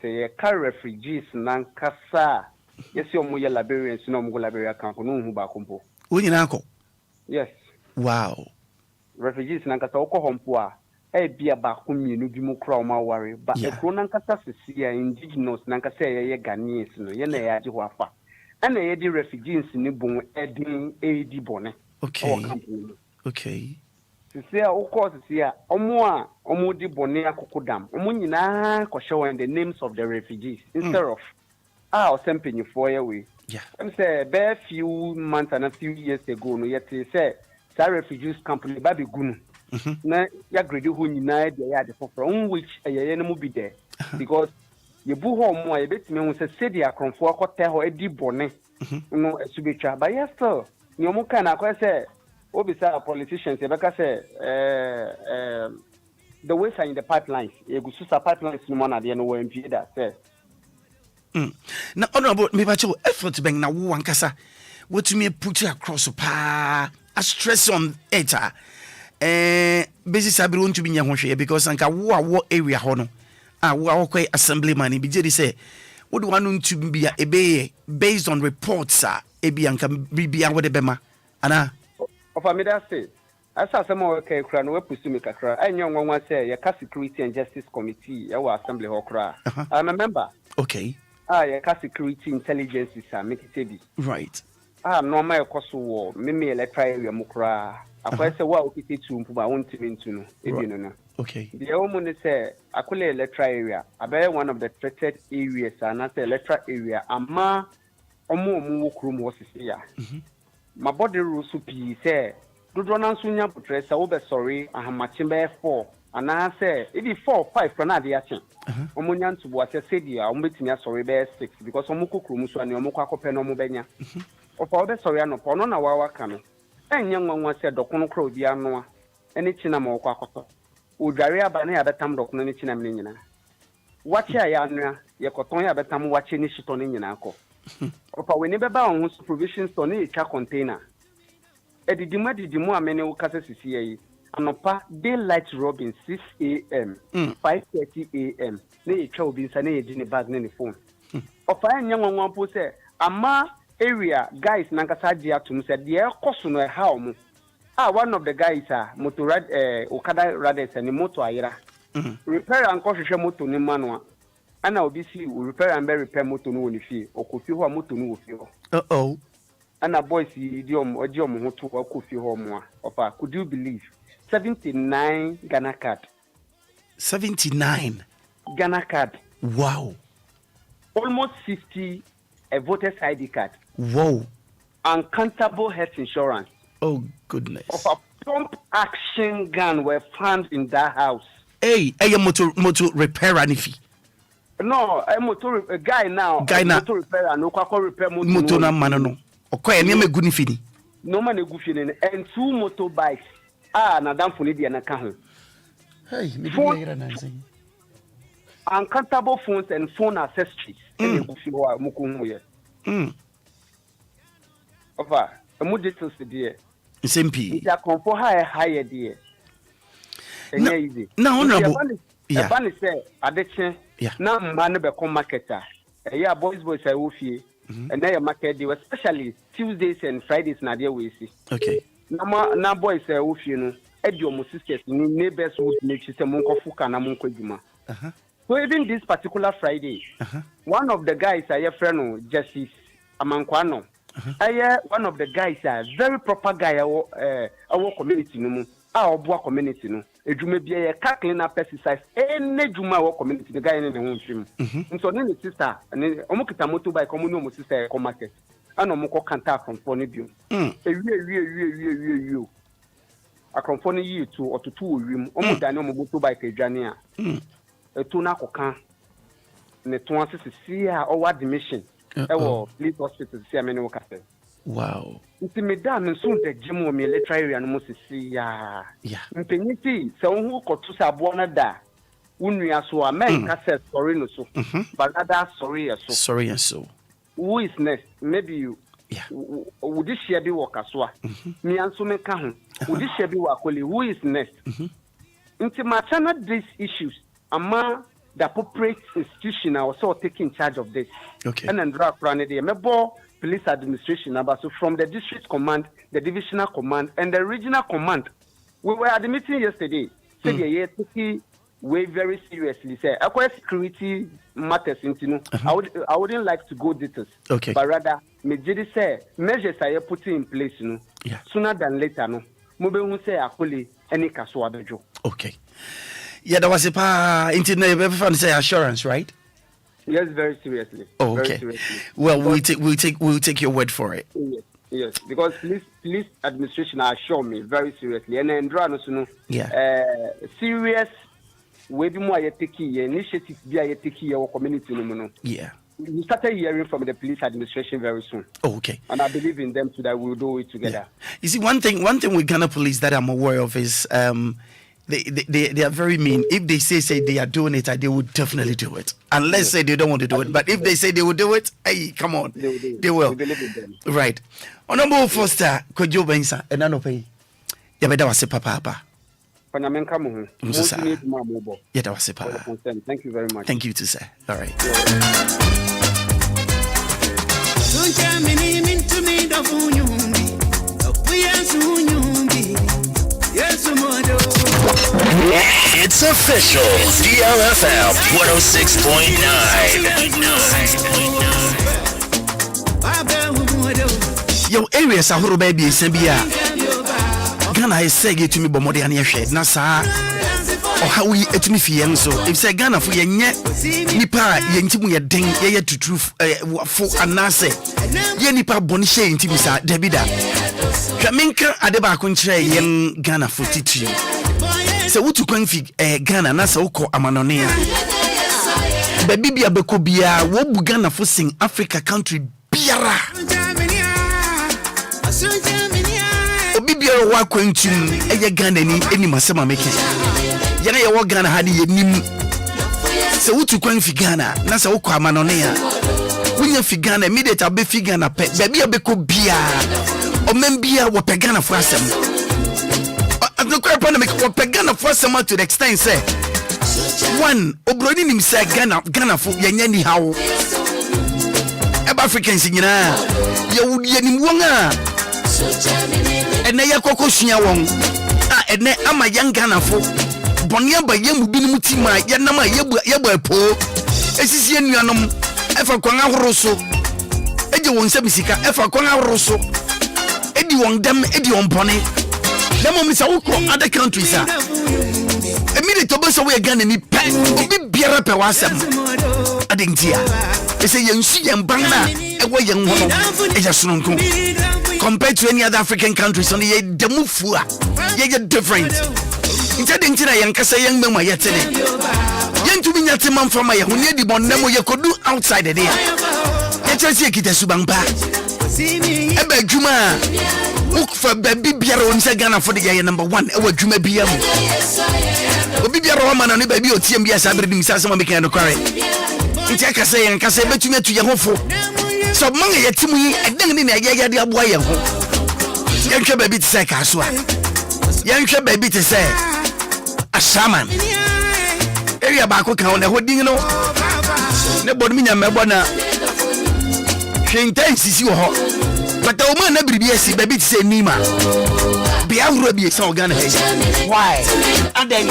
say car refugees nan kasa yes yo mo Liberians no mo Liberia camp no hu ba kompo. Unyinako. Yes. Wow. Refugees nan kasa okohompo a bia ba ko mienu bi mu kra o ma ware ba ekro nan kasa sesia indigenous nan kasa ye Ghanaians no ye na ya ji ho afa ana ye di refugees ni bon edin edi bone okay sesia o course sesia omo di bone akokodam omo nyina ko show the names of the refugees instead of o sempany for ye we I'm say be few months and a few years ago no yet say refugees company ba be gunu na ya grade who nyina dey ya dey for which ye no be there because ye bu ho mo ye betime hu se sedi akronfo akote ho edi bone no esubetwa but yes still ni omo kan akwa say obisa politicians ye beka say the ways are in the pipelines ye go susa pipelines no na dey no we mpie that say na honorable me ba cho effort ben na wo ankasa what me put across pa a stress on it basis I want to be young because anka wo area hono wo kwai assemblyman bi je say what do want to be a based on reports ebi anka bibia wo de bema ana of me that say asa some okay kra no we pursue me kakra enyo nwanwa say ya security and justice committee ya wo assembly ho kra I'm a member okay ya security intelligence make it be right no my koso wo me electoral area mu kra akwa say wa okiti tu mpu ba won timi ntu no ebi no okay the woman ne say akule electoral area abe one of the threatened areas and say electoral area ama omo wo krum wo sisi ya my body rules pi say dodo na nso nya potresa wo be sorry ahamachi be 4 ana say if 4 5 na dey achen omo nya ntu bo ase dia omo betimi sorry be 6 because omo kokrum so ani omo kwakope no omo benya ofa be sorry no po no na wa ka no enye nwanwa se dokono kro bia no eni china ma okwa akoto Udari abane abetam dok no ni chinam ni nyina. Wache ya anua ye koton ya betam wache ni shito ni nyina akọ. Opa we ni beba on supervision store ni echa container. Edidimu amene wo kase sisi yi. Anopa daylight robin 6 a.m. 5:30 a.m. Na echa obi nsa na eji ni bag na ni phone. Opa enya nwanwa po se ama area guys nankasa ji atum se de ekoso no ha omo. One of the guys motor okada riders and motor ayira. Repair and hwehwe motor ni manwa. Ana obi si repair and repair motor no ni fie. Okofi ho motor no fi ho. Ana boys idiom ojiom ho to okofi ho mo a. Opa, could you believe 79 Ghana card. 79 Ghana card. Wow. Almost 50 a voter's ID card. Wow. Uncountable health insurance. Oh goodness. Of a pump action gun were found in that house. Hey, a motor repair anifi. No, a guy now. Motor repair and no repair motor na manano. Okay, any me good fini. No man good fini and 2 motorbikes. Na dam funi dia na ka ho. Hey, me dey na say. Uncountable phones and phone accessories. Any go fi ho muku hu ye. Over. Amu details there. SMP. It's a comfort higher there. Easy. Now honorable. Yeah. Bani say adeche. Yeah. Now man be come marketer. Yeah, boys say wo fie. And now market day especially Tuesdays and Fridays na there we see. Okay. Na boys say wo fie no. Edi omo sisters ni neighbors would make say mon kofuka na mon kwaduma. So even this particular Friday, one of the guys I your friend Justice Amankwano. One of the guys very proper guy our community no our boa community no edwuma bia ka clean up pesticides edwuma our community the guy in the home film so ne sister ne omo kita motorbike omo no omo sister e market ana omo ko kanta from for ne bio ewie akonfo ne yi to ototo owim omo dane omo motorbike edwane a etu na koka ne to asisi a owa admission police hospital see amene wokase. Wow. Nti me da me so de gym me electric area no mo sisi ya. Mpanyiti se wo hu koto sa abo na da. Unua so America says sorry no so. But other sorry so. Sorry and so. Who is next? Maybe you. Yeah. Would this share be work as well? Me anso me ka ho. Would this share be work who is next? Nti ma chana these issues ama the appropriate institution are also taking charge of this. Okay. And then draft run the Mebo police administration number. So from the district command, the divisional command, and the regional command. We were at the meeting yesterday. Said they taking way very seriously. Say acquire security matters into I wouldn't like to go details. Okay. But rather me say measures are put in place, sooner than later no. Mobe say akuli any kaso abejo. Okay. Yeah, that was a internet. Everyone say assurance, right? Yes, very seriously. Oh, okay. Very seriously. Well, we'll take your word for it. Yes, because police administration assure me very seriously, and then draw no serious. We be more taking initiative via taking our community no. Yeah. We started hearing from the police administration very soon. Oh, okay. And I believe in them so that we'll do it together. Yeah. You see, one thing with Ghana police that I'm aware of is they are very mean. If they say they are doing it, they will definitely do it. Unless say they don't want to do it. But if they say they will do it, hey, come on. They will. We believe in them. Right. Honorable Foster, could you bensa and no pay? Yeah, but that was a papa. Yeah, that was a papa. Thank you very much. Thank you too, sir. All right. It's official. DLFM 106.9. Yo, areas ahoro baby Sebia. Ghana is saying to me bomode an ehwe na saa ohawi etumi fie nso if say Ghana fo yenye nipa yentimu ye den ye tutu fo anase ye nipa boni hye yentimi sa Davida hwamenka ade ba ko nkire yen Ghana fo titi se wutu kwan fi Ghana na se ukọ amanone a baby bia beko bia wo bu Ghana fo sing Africa country biara obi biara wa kwantum eye Ghana ni enim asema meke yana ye wo Ghana ha de yenim se wutu kwan fi Ghana na se wokɔ amanone ya wonya fi Ghana immediate abe fi Ghana pe baby abeko bia o membia wo pe Ghana for asem the kwapa na make wo pe Ghana for asem to the extent say one obroni nim say Ghana for yanya ni hawo eba Africans nyina ye wudi nim won a ene ye kokosua won a ene ama yang Ghana for bɔne aba yɛ mu binom tima yɛ nam a yɛ bɔ apo esisi anuanom ɛfa kwan ahoro so eje wɔn nsɛm sika ɛfa kwan ahoro so edi wɔn dɛm edi wɔn bɔne na mo misa wokɔ other countries a emiri to bɛsɛ wo yɛ Ghana ni pɛ obi biara pɛ wasɛm adentia ɛsɛ yɛn su yɛn ban na ɛwɔ yɛn ho no ɛyɛ sononko compared to any other African countries on yɛ demu fu a yɛ different. Instead of yankasa young mama yetene. Yentu bi nyate man from my hunya di bonnemo ye kodu outside the day. Yetese kita subangpa. Ebe djuma. Ukfa baby biara onse Ghana for the year number 1. Ewa djuma biya mu. Obi biara ho mana ne baby otiem biya sabre dim sase ma meka no kware. Nti akasa yankasa betumi atu ye hofo. So man yetimu yi edan ni na ye de aboa ye ho. Yenhwe baby tse ka so a. Yenhwe baby tse a shaman. Area baako kan na hodin no. Ne bod mi nyame bona. Hwenta sisi wo ho. But o man na biribi asi baby tse nima. Bia wuro bi esa Ghana he. Why? Adan.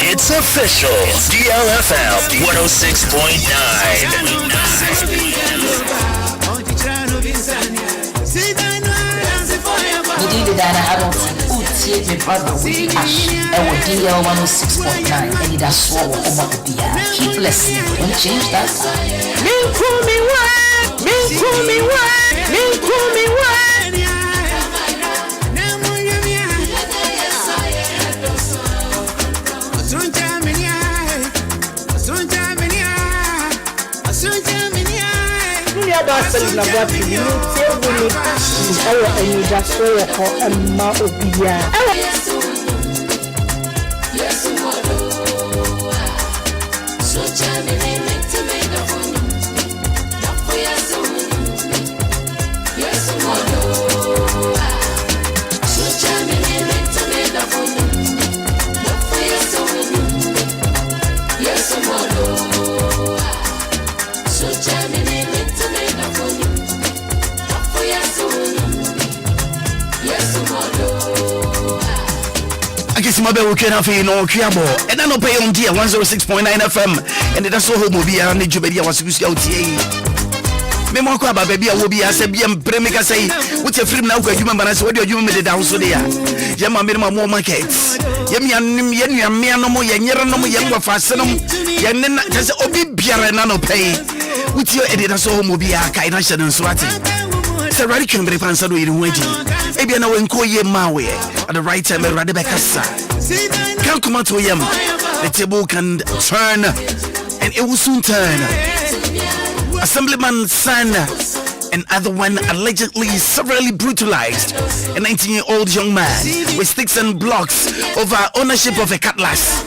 It's official. DLFM 106.9. Dana Hamilton, my brother Willy and DL 106.9. Anidaso, Obia. Keep listening. Don't change that. Obia. Mabe wukena fe no kwiabo and no pay on dia 106.9 FM and that's all Obia and Jubedia was used out here. Me mo kwa baba bia wo bia se bia mpremika sei wo te film na wo adwuma bana se wo de adwuma me de da so de ya ye ma me mo market ye me anim ye nuame no mo ye nyere no mo ye ngwa ase no ye ne na se obi biara na no pay wo ti e de da so mo bia kai na hye no so ate se rari kembre pansa do yiri hoadi e bia na wenko ye ma we at the right time rade bekasa can come to him the table can turn and it will soon turn. Assemblyman's son and other one allegedly severely brutalized a 19-year-old young man with sticks and blocks over ownership of a cutlass.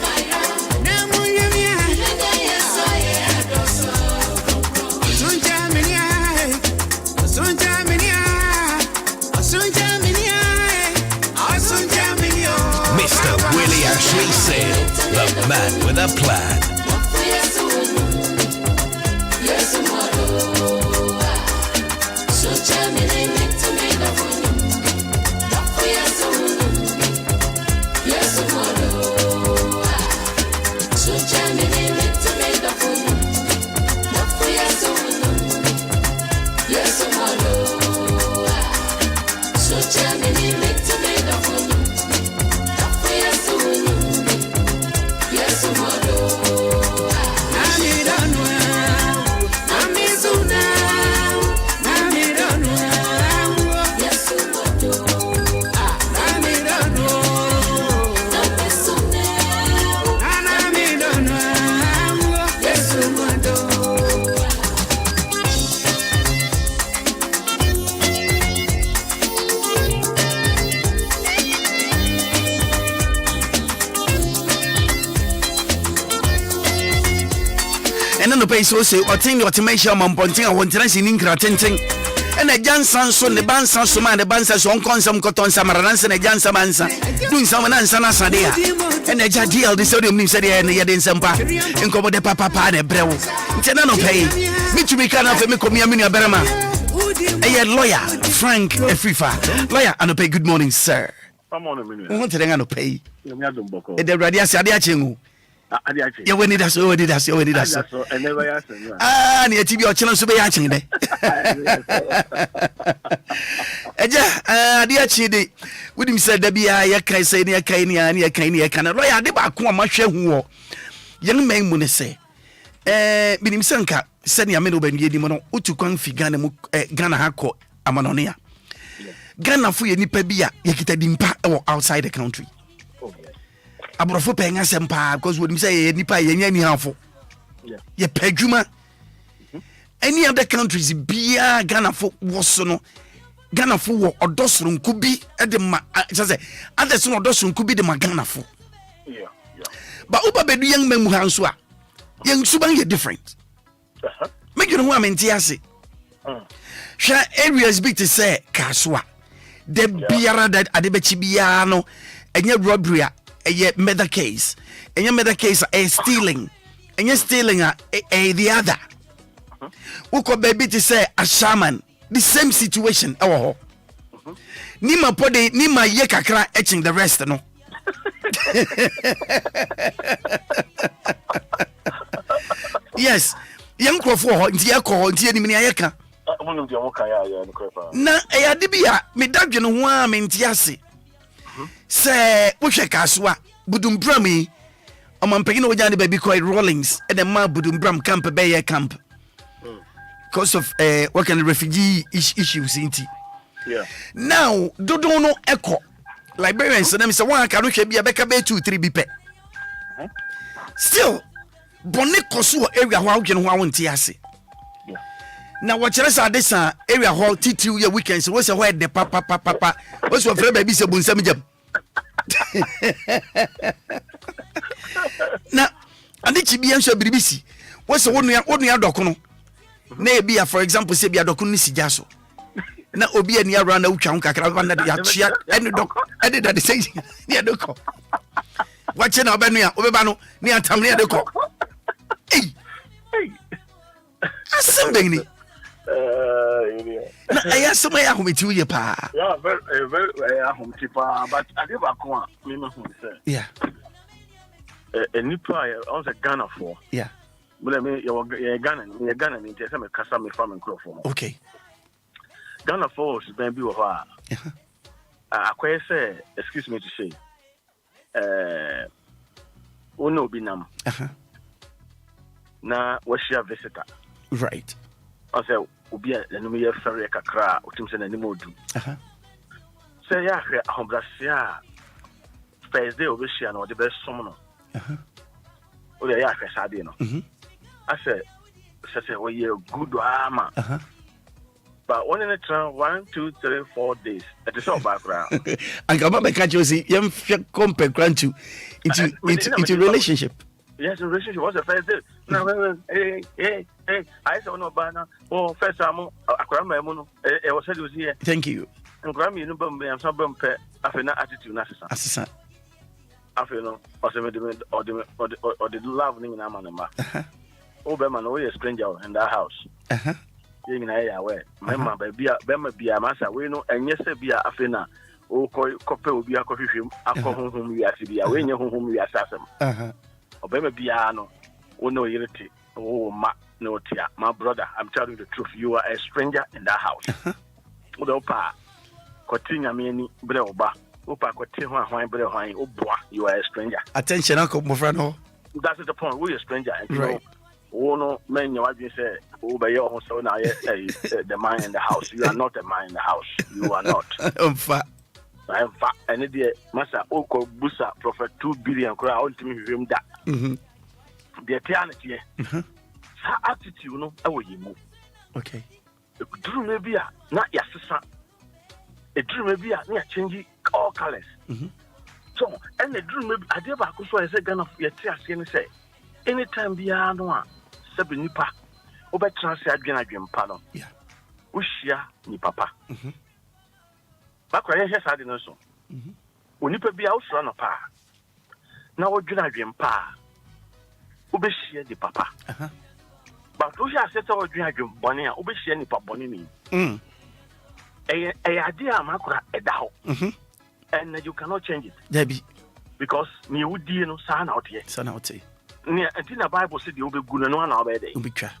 Mr. Willy actually said, the man with a plan. no pay so say or thing your timation man ponting and won't in curating and a Jansan son the bansan so man the bansas on consum cotton samaranans and a Jansa mansa doing some answer Sadia and a Jadiel the sodium nim said and yet in Sampa and cover the papa and a brew. Tenano pay me to be kind of a Micomia Berama. A lawyer Frank Efifa lawyer and pay good morning sir. Come on a minute. I want to pay the Radia Sadia you win it as you did as you did as near to be your children to be acting there. Dear Chidi, with him said, there be a Kaisania, Kania, Kania, Canada, the Bakuma, my share who young men mun say, Minim Sanka, sending a middle ben Yedimono, Utukan Figana, Ghana Hako, Amanonia. Ghana for any pebia, Yakita Dimpa or outside the country. Abrofo penga sempa because when say nipa yenye hanfo ye pedwuma any other countries bia Ghana fo woso no Ghana fo wo odosoro nkubi e de ma say others no odosoro nkubi de ma Ghana fo but uba bedu yang memu hanso a yang suban ye different make you know am entiase sha areas big to say kaswa de biara that adebechi bia no enye robbery a murder case, and your murder case a stealing, and you're stealing a the other. Who could baby to say a shaman, the same situation. Oh, Nima pode Nima yekakra etching the rest, no. Yes, young Crawford, Diaco, Diaminiaka. Na a dibia, me dagin one in Tiasi. Say, Pusha Kaswa, Budum Brummy, or Mampino Jani baby called Rollings, and the Ma Budum Brum Camp Bay Camp. Because of working the refugee issues in tea. Now, don't echo. Librarians and them say, one can be a Becca Bay 2-3 BP. Still, Bonnet Kosu area how can one Tiasi. Now, what you say this area hall T2 your weekends was a where the papa was your friend baby Sabun Samijam. Now, and the Chibian shall be busy. What's the one we are docono? Nay, be for example, say be a docuni sijaso. Now, Obia near round out Chanka Caravana, the and the doc added at the same near the cock. Watching our Bania, Obano, near Tamia the cock. Hey, something. I asked somebody who met you, pa. Yeah, very home keeper, but I never come. Yeah. A new player, I was a Ghana for. Yeah. But I mean, you're Ghanaian, you're Ghanaian, in Tessam, Cassam, farm and crop. Okay. Ghana for is maybe of her. I quite say, excuse me to say, Uno Binam. Now, what's your visitor? Right. I said, Obia, the Numia Ferry Kakra, or Timson and Nimodu. Say, yeah, Hombrasia, Thursday, Ovisian, or the best summoner. Oh, yeah, Sadino. I said, well, you're good armor. But one in a turn, 1, 2, 3, 4 days. That is all background. And come up and catch you see, young compare grant you into relationship. Yes, the relationship was the first day. No, hey, I saw no banner. Oh, first time, I cram my mono. I was said was here. Thank you. And Grammy, you know, I'm some bump, after that attitude, assistant. After no, or the love name in Amanama. Oh, Beman, oh, a stranger in that house. Being I aware. Mamma, Bema be a massa, we know, and yes, be a Afina. Oh, copy will be a coffee film. Alcohol whom we are to be away, whom we assassin. Obema Biano, oh no irrity, oh no tia, my brother, I'm telling you the truth, you are a stranger in that house. Kotinya meni breoba. Upa kote hwan bre hwan obwa. You are a stranger. Attention, Uncle Mofrano. That's the point. We're a stranger. And you right. know, no man, you say, Obey also now the man in the house. You are not a man in the house. You are not. I'm fat. And the Massa Oko Busa Prophet 2 billion crowd to me him that. The eternity. Attitude, you know, I will move. Okay. A dream maybe not your sister. A dream maybe near changing all colors. So, and the dream maybe I did back so I said, Ghana, your tears can say, anytime beyond one, Sabinipa, over transit Ghanaian pardon. Yeah. Ushia, ni papa. Maakora yes, I didn't know. When you be out run a pa. Now, what Ghanaian pa? Ubeshia the papa. But Russia said, "Oh, Ghanaian bonnie, Ubeshia ni papa bonnie." A idea, Maakora, a dao. And you cannot change it. Debbie. Because me would deal no son out here. Son out here. Near until the Bible said you will be good and one hour day. Ubika.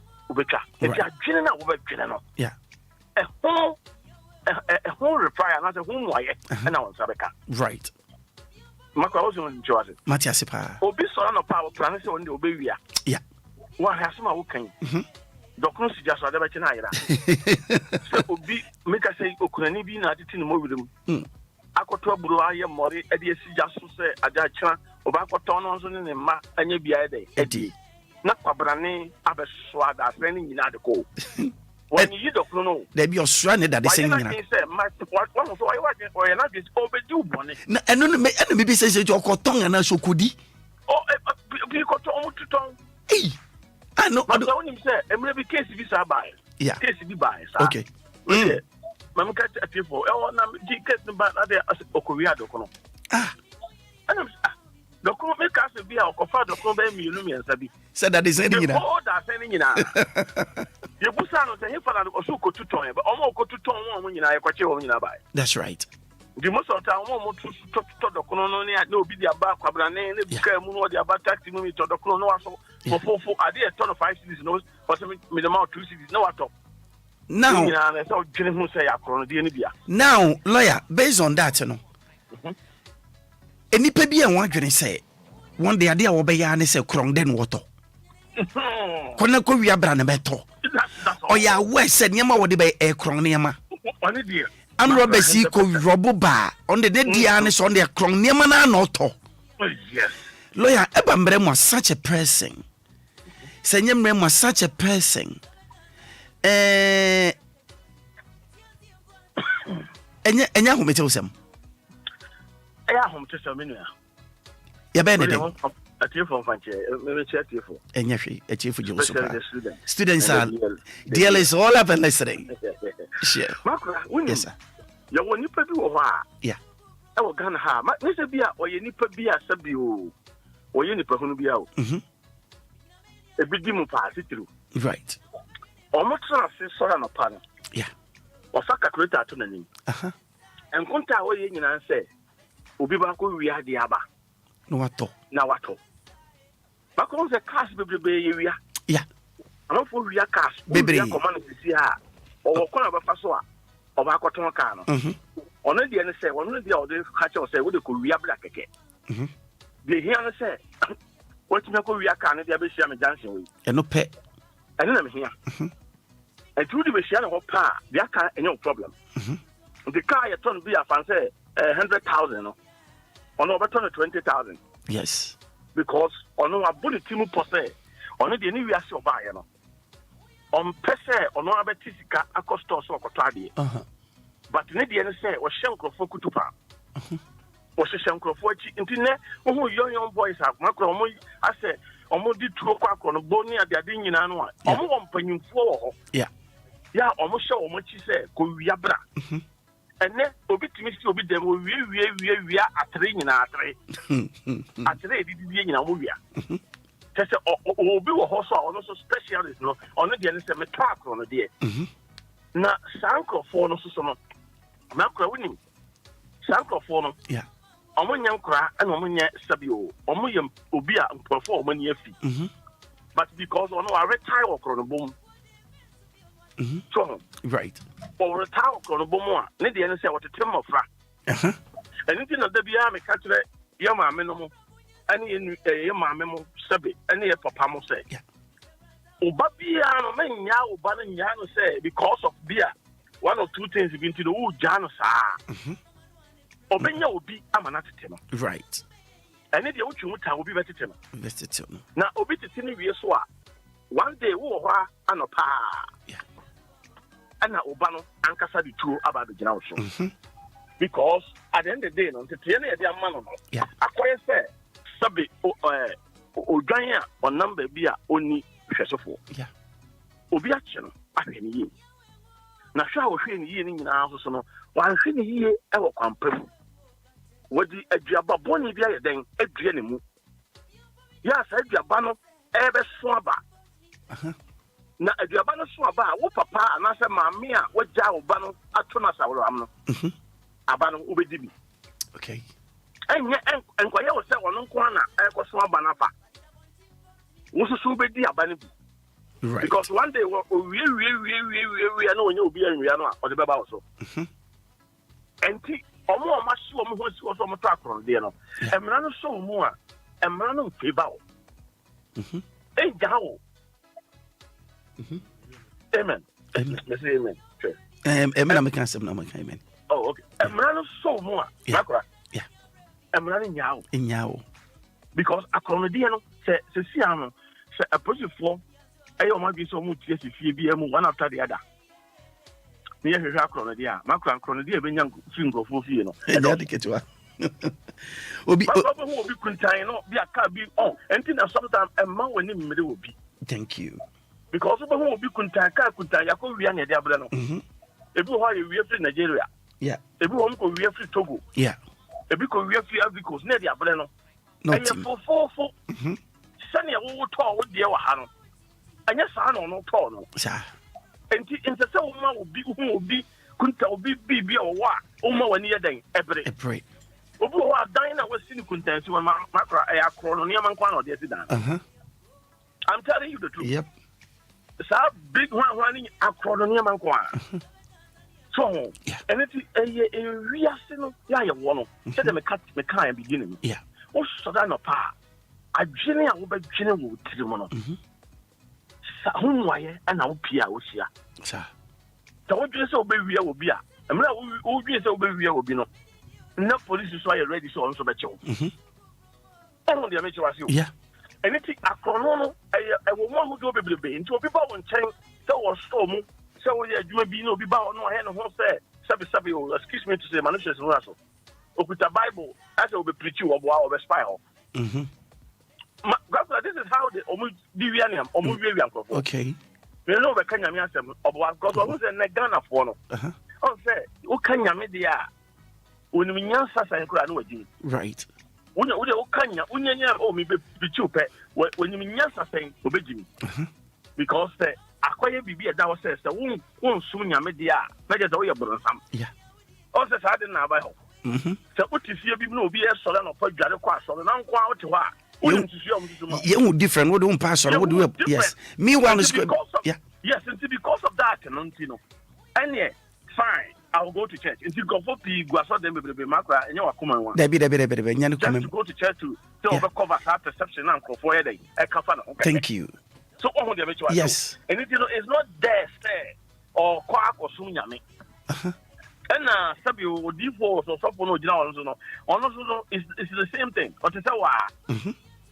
If you are general over general. Yeah. A whole reply, another whom why, and now Sabeka. Right. Maakora was on Joseph. Matiasipa. Obi son of power planet on the Obia. Yeah. What has my working? Doctor just rather than I. So Obi make us say, Okunani be not in the movie. Akoto Bruaya Mori, Eddie just say, Ajacha, Obakoton on the ma, and you be a day. Eddie. Not Pabrani, Abeswad, as many in the co. When you don't know, they be stranded at the same time. One of why you're not overdue money. And maybe says it your cotton and I so could he. Oh, you got to tongue. Hey, I know. I don't say, and maybe case be by. Yeah, case be by. Okay. Mamma catch a people. Oh, now, get the bad other as Okoria Docono. Docono make us be our coffee, Docono, me, and Sabi. Said that is anything. Oh, that's anything. You put on the hip and also go to Tony, but almost go to Tony when you are quite by. That's right. The most of the time, almost to the colony, no be the about Cabrane, the Camuno, the about taxi movie to the Colono, for I did a ton of 5 cities, no, for some minimum 2 cities, no at all. Now, lawyer, based on that, you know, any baby and one can say, one day idea will be an say, Krong den water. Konako, we are brand better. Oh, yeah, West said, Yama would be a Kroniama. I'm Robert Seco, Roboba, on the dead Dianis on their Kroniama, not. Yes. Lawyer, Ebambrem was such a person. Senyam was such a person. Enya home tell some. Home to some minute. Ya ben a chief of maybe chief. Enya a chief of students are DL is all up and listening. Sure. Yes, sir. You want nipa bi wo ha. Yeah. E wo Ghana ha. Ma nse bi a oye nipa bi a sabi o. Oye nipa hunu bi a o. E bi di mu pa sitiru. Right. Omo tra se sora no pa no. Yeah. O fa calculator to nanim. En konta oye nyina nse obi ba ko wi ade aba. No wato. Na wato. Ba ko se cash bebrebe ye wia. Yeah. Ano fo wia cash. Bebrebe. Command sisi ha. O ko na ba fa so a. Oba akoton ka no. Ono de ne se, ono de o de ka che o se wo de ko wia bra keke. De hia ne se. What me ko wia ka ne de abehia me junction we. Eno pe. Eno na me hia. And through the behia no pa, de aka enyo problem. The car you turn be a fancy 100,000 no. Ono be turn 20,000. Yes. Because ono abuli timu pose. Ono de ni wia se oba ye no. On pese ono abeti sika akosto so okoto ade. But ne de ne say o hyenkrofo kutupa. O hyenkrofo achi ntine wo young boys Maakora omo ase omo di tuo kwakro no boni ade ade nyina no a omo wo mpanyimfo wo ho. Yeah. Ya omo hye omo chi say ko wia bra. Ene obi timi si obi dem wia atre nyina atre. Atre di nyina mo wia. Tese obi wo ho so a ono so specialist no ono de ne se me track no de na sankrofo no so no Maakora woni sankrofo no yeah omo nyam kra na omo nye sabio omo yem obi a mprofo omo ne afi but because ono a retire okro no bom So right. Or a town on a bomb, need the answer what a term of fra. Anything of the Bia, me catch it, Yama minimum, any Yama memo, Sabi, any a papa say. Obabia, man, Yao, Banan Yano say, because of beer, one or two things begin to the wood Janus. Obenya will be Amanatema. Right. And if you will be better. Now, Obitini, we saw one day, and a pa. And now, Obano, and Casa the two about the generation. Because at the end of the day, on the train, their man, acquire fair, Sabi, Ghanaian, or number beer only Shesofo. Obiachen, I mean, ye. Now, shall we in ye in our house, while feeling ye ever come. What the Jababoni Bia then a dream. Yes, I Jabano ever swaba. Now, a Jabano swaba, what papa and I said, Mamma, what Jabano Atonas our Amno. Abano Ubedibi. Okay. And Quaya was said on Kwana, I was swabanafa. Was a subedi abanibi. Right. Because one day we are no you be in Rihanna or the Baba also. And ọmọ ọma si ọmọ ho si ọsọ ọmọ track on there no emra no so mu a emra no mfeba o ejawo amen amen amen American sem na American amen oh okay emra no so mu a Maakora emra no nyawo because akrono there no se si ano se approach for ayo ma bi so mu tie se fie bi emu one after the other. Me hwehwe akrono dia Maakora akrono dia benya ngrofo fie no e dia diketua obi kuntan no bi aka bi on enti na sometimes emma wani mmere obi. Thank you. Because obi kuntan ka kuntan yakọ wia na dia abere no ebi ho aye wia free Nigeria ebi ho ko wia free Togo ebi ko wia free Ivory Coast na dia abere no eye fofofo sane wo to wo dia wa ha no anya sa no to no enti insese wo ma obi kunta obi bibia wo wa wo ma wani yedan ebre obi wo adan na wasi ni kunta si wo Maakora e akro no niam nkwa na ode si dan I'm telling you the truth. Yep. So big one in akro no niam nkwa so and it e wiase no ya ye wo no se de me kan beginning wo so da no pa adwene a wo ba dwene wo tiri mo no sa hunwaye ana wo pia wo sia sa wo dwene se wo be wia wo bia emra wo dwene se wo be wia wo bi no na police so are ready so on so be chew on the make was you anything akrono no e wo mo do bebrebe nti obi ba won chen se wo storm se wo ye adwuma bi na obi ba no he no ho se sabi excuse me to say manushes no aso okuta bible as we be preach wo bo we spy off this is how the Omudiwianiam Omudiwian. Okay. We know the Kenya Miasem of what God was in Ghana for no. Oh, say, O Kenya Media. When we know Sasa and right. When you Kenya, Unya, oh, me be chupe, when you mean Sasa, obey because the Aquaya Bibi that was says the won't soon Media, measures all your brother. Yeah. Also, I didn't have a hope. So, what if you no be a solemn or put Jadaqua, so now go out to what? You different. What do pass on? What do we? Yes. Meanwhile, yes, and because of that, and fine. I will go to church. If you go for people, go so them be Maakora, and you are coming one. Just to go to church to overcover that perception and go for a thank you. So, yes, and it is not there, say, or quack or soon yami. And Sabio or default or something no, it's the same thing. But it's a why.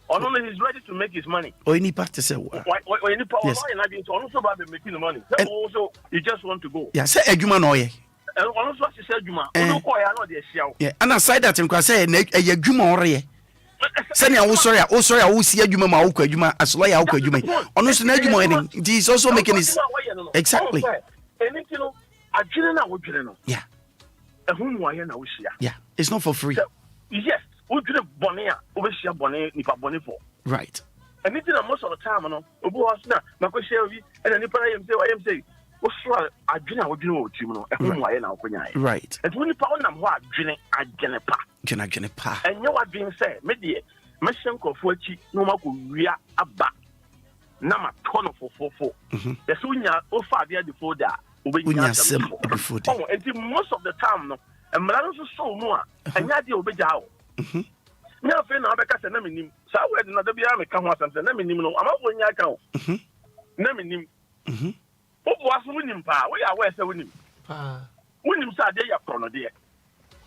Only he's ready to make his money. Or any part to say why? Or any power and also about making the money. So also, you just want to go. Yeah, say a human oil. And also, she said, Juma, yeah, and aside that, and say a Juma or Sani sorry, I will see a Juma Mauka, Juma, as lawyer, honestly, it is also making his exactly. Anything, I didn't know. Yeah. Yeah, it's not for free. Yes, we did Bonia, over share Bonnie, Nipa Bonifo. Right. And it's most of the time, no, Obu was not, Marco Shelby, and then I am saying, what's right? I didn't know Jimo, and whom I now. Right. And when you found them, what drinking at Genepa. And you are being said, Media, Messenko Fuchi, no Maku, we are a back. Nama tono for. The Sunya offer the folder. Before oh, and most of the time, no, and Malano so more, and Yadi Obejao. Now, friend, I became a name. So I went another beer, I come once and say, Name, no, I'm not going to account. Name, what was winning power? We are where winning. Winning Saturday, Chrono, dear.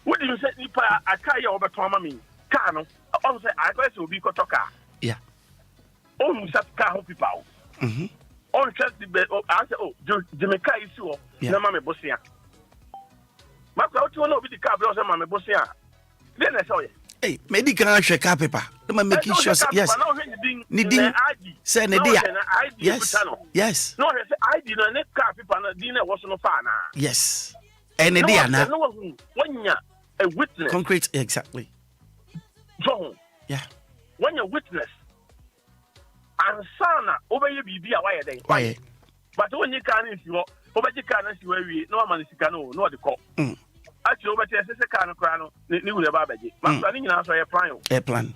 What did you say, Nipa? I carry over Tommy, Cano, also, I guess will be Kotoka. Yeah. Oh, such car people. On trust the bed. I said, oh, Jamaica is so. No, Mamma Bossia. My crowd to know with the car, Mamma Bossia. Then I saw it. Hey, medical actually car paper. Let me make sure. Yes. Needing say Nadia. Yes. No, I did not net car paper. Dinner was no fun. Yes. And Nadia now. When you're a witness. Concrete, exactly. John. Yeah. When you're witness. And sana over your BB away. Why? But when you can't, if you over you can't, you no man is no the call. Actually, over there, a kind of crown, new babaji. I'm running now, so a plan.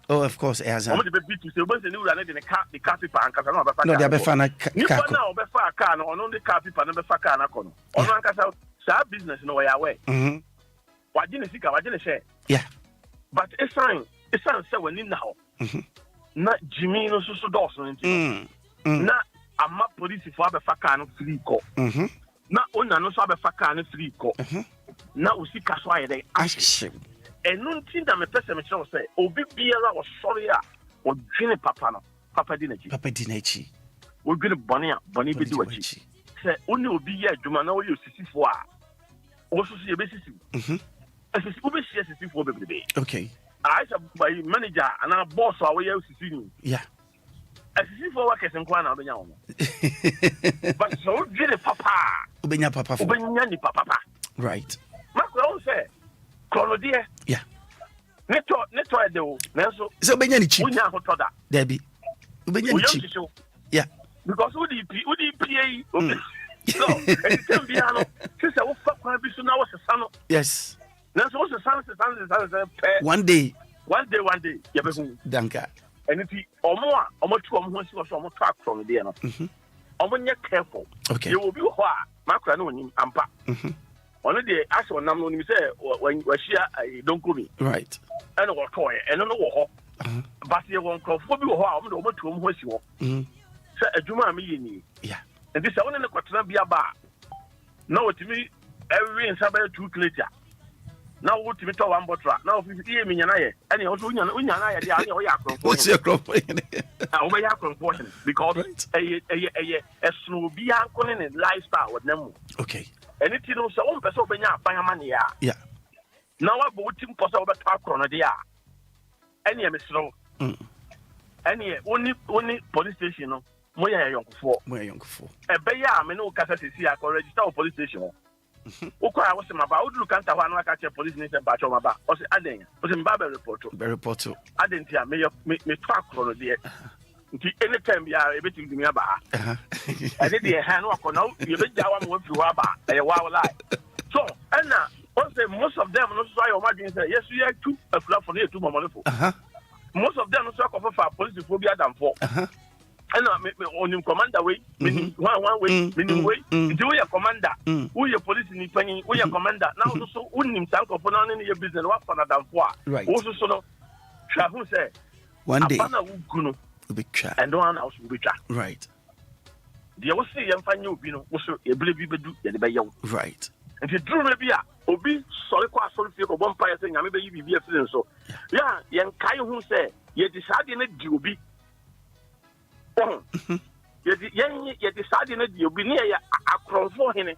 Oh, of course, as I want to be to say, once the new running in the car, the car people, and Casano. No, they are fun. You now be far can on only car people, and be far can on. On one castle, sab business no way away. What didn't see, what didn't share. Yeah. But it's fine. It's fine, so when in now. Not Jimmy no so Dawson. Not a map police for a facan free call. Not on no so a facan free call. Now we see Casway they ask him. And no thing that my person shall say, Obi Biara was sorry or Jenny Papa Dinachi. We're going to Bonnie be doing it. Say only will be here, Jumano, you see for also see a basis. As a school is for baby. Okay. I said my manager and our boss are way out to see you. Yeah. As if for workers and Kwana Benyam. But so did a papa. Ubenya papa. Ubenyani papa. Right. Macron said, Chrono dear. Yeah. Neto do. Nelson. So Benyani cheap. Unya Debbie. Ubenyani cheap. Yeah. Because would he PA? So, and tell Biano, since I was fucking be soon now was a son. Yes. That's what the son One day. Yeah, Danka. And if you or more, or track from the end. When you're careful, okay, you will be what Maakora no him ampa. Only the actual number when you say when she don't go me. Right. And what toy and no Wɔhɔ. But you won't call for you how over to whom you walk. Say a Juma me. Yeah. And this one in the Quatrana be a bar. No, to me, every in Sabbath 2 later. Now what to be told one bottle. Now if you hear me and I and you also what's your crop? Because a slow be uncle in lifestyle with them. Okay. And it is also person by a money. Yeah. Now I bought him for over talk on a day. Any slow. Any only police station. Moya young for. A bayer, I know Cassati, I can register a police station. Okay, I was about look at one like a police station, but on my back. Was adding, was in Baba report. I didn't hear me track for a day. Anytime you are able to give me a bar. I did the hand walk on out, you bet that one went to a bar, a wild lie. So, and now, most of them, no try your margin say, yes, we are two a flap for near 2 more. Most of them, no offer for police phobia than 4. And on your commander way, meaning one way, meaning way, do your commander, who your police in penny, who your commander. Now also wouldn't himself for none in your business, what for than 4. Right. Also, so Shabu said, one day, and one else will be tracked. Right. The old say, and find you, also a believe you do the young. Right. And you drew maybe Obi, sorry, quite sorry for one fire thing, I maybe you be a friend. So, yeah, young Kai who said, you decided it, you be. You decided that you'll be near a cross for him.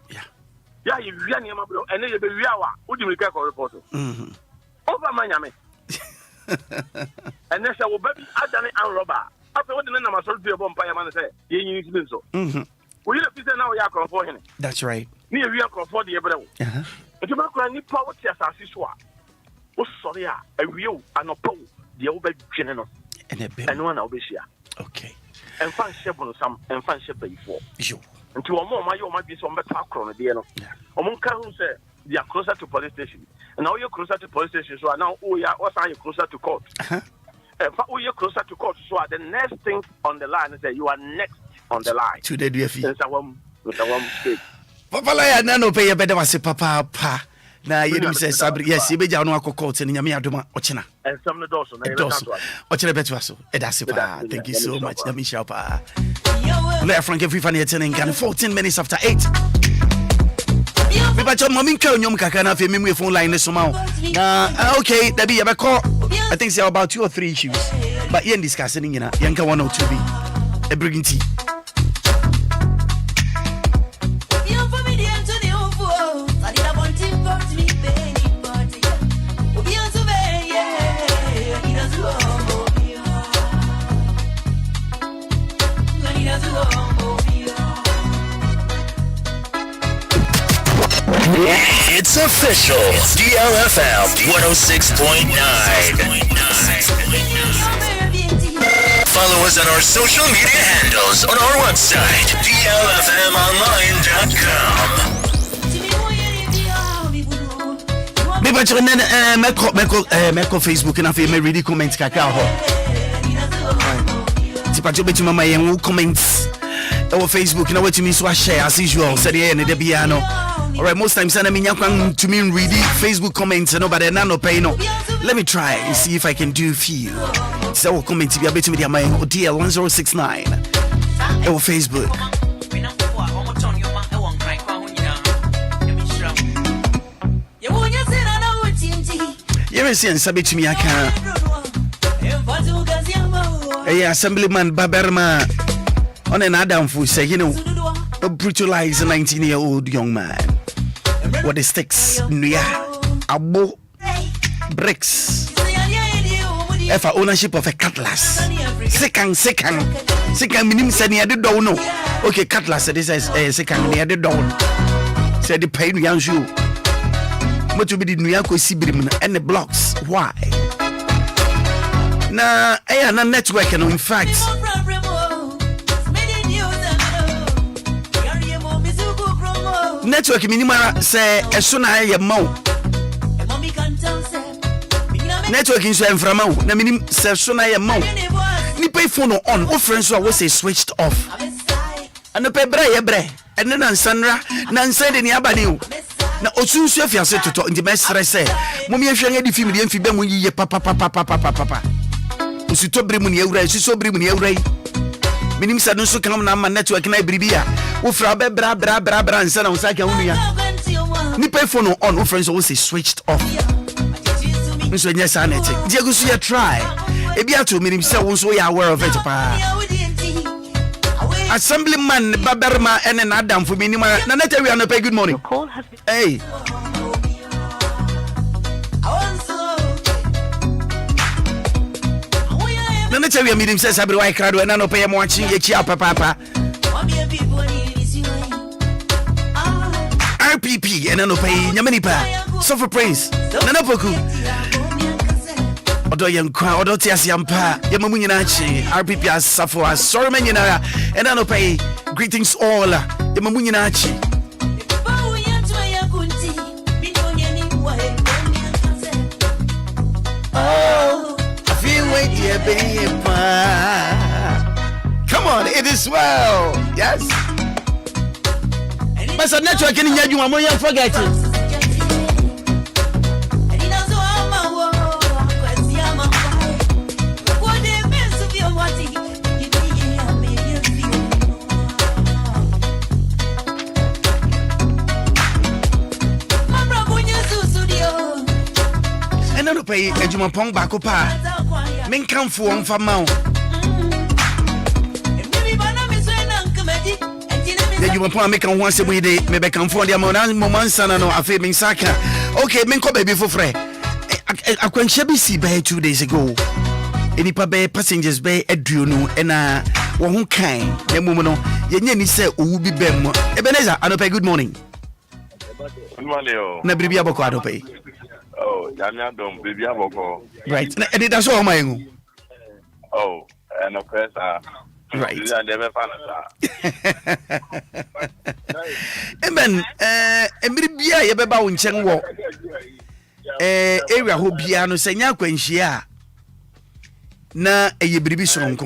Yeah, you ran him up, and then you'll be real. Would you make a report? Over Miami. And then I will baby, I done it and robber. After what the name of a vampire man said, you need to do so. Will you see now you are for him? That's right. Near real for the Ebro. But you might cry any power tears as you swore. Oh, sorry, a real and a pole, the over general. And one of this year. Okay. And fan shepherd some and fan shepherd before. You. And to a more, my might be some better crown at the end. Among who said they are closer to police station. And now you're closer to police station, so now, oh, yeah, what are you closer to court? we are closer to court. So the next thing on the line is that you are next on the line. To the DFE. With a one state. Papa la na no pay better was papa pa. Na yedim say sabri yes, be ja no akokot ni nyame adoma ochena. And some of those ochena beto so. Edasipa. Thank you so much. Nyame shapa. Le Frank every fan here 14 minutes after 8. Me ba chom mami nka onyom kaka na fe me phone line so ma. Okay, that be ya be call. I think say about 2 or 3 issues. But you discussing nyina, yanka 1 or 2 be. E bringing tea. It's official. DLFM 106.9. Follow us on our social media handles on our website, DLFMonline.com. Maybe Meko Facebook and I feel me really comment kakao. Tipacho beti mama yen comments on Facebook na what me so share as usual. Said here na debiano. All right, most times I mean to me read Facebook comments no but no pay no. Let me try and see if I can do a few. So comment to be a bit with my DL 1069 on Facebook. You see and sabi to me aka. Assemblyman Baberma on an Adam Fu say, you know, a brutalized 19-year-old young man. What the sticks, Nia, Abo, bricks. For ownership of a cutlass. Second, minimum said near the don't know. Okay, cutlass, this is a second near the dawn. Said the pain young shoe. But to be the New York Sibrim and the blocks. Why? Nah, I am not networking, in fact. Network minimum say as soon as I am mo. Networking so from mo. Na minim say as soon as I am mo. Ni pay phone on. All friends so was say switched off. And the pay bre. And then Sandra, Nansen ni abani. Na osunsu afiase toto ndi mesre say. Momi ehwe di film di mfibe mu yiye papa. Usito brimu ni ewura, suso brimu ni ewura. Minim sa no so kam na ma network na bribia. Wo fra be bra nsa na usaka hunu ya. Ni pay phone on, wo friends will say switched off. Nso nya sa net. Diego so ya try. Ebi ato minim say wo so ya aware of it pa. Assemblyman Baberma and an Adam for minima. Na net we are no pay good morning. Hey. Na net we are meeting says Abri Wai Krado and no pay mo watching ye papa. RPP and no pay nyamani pa. Suffer praise. Nana poku. Odo yenkwa odo tiasiampa yemamu nyina chi RPP asafo asori manyina and no pay greetings all yemamu nyina chi. Oh, I feel wait dear baby. Come on, it is well. Yes. But so network in you am you forget it. No pay ejuma pong bako pa men kan fu on fama o ejuma pong make kan ho asem yi de me be kan fu on dia mo man sana no afi men saka okay men ko baby fofre akwanhia bi si by 2 days ago enipa be passengers be aduo no na wo ho kan na mum no ye nya ni se owu bi bem mo Ebenezer anope good morning. Good morning. Na bribia boko adope. Oh, Yanya don't baby aboko. Right. Na Anidaso o mayengu. Oh, and of course right. I never found Amen. Bribia ye beba wo nchen wo. Area ho bia no senya kwanhia. na eye biribi soronko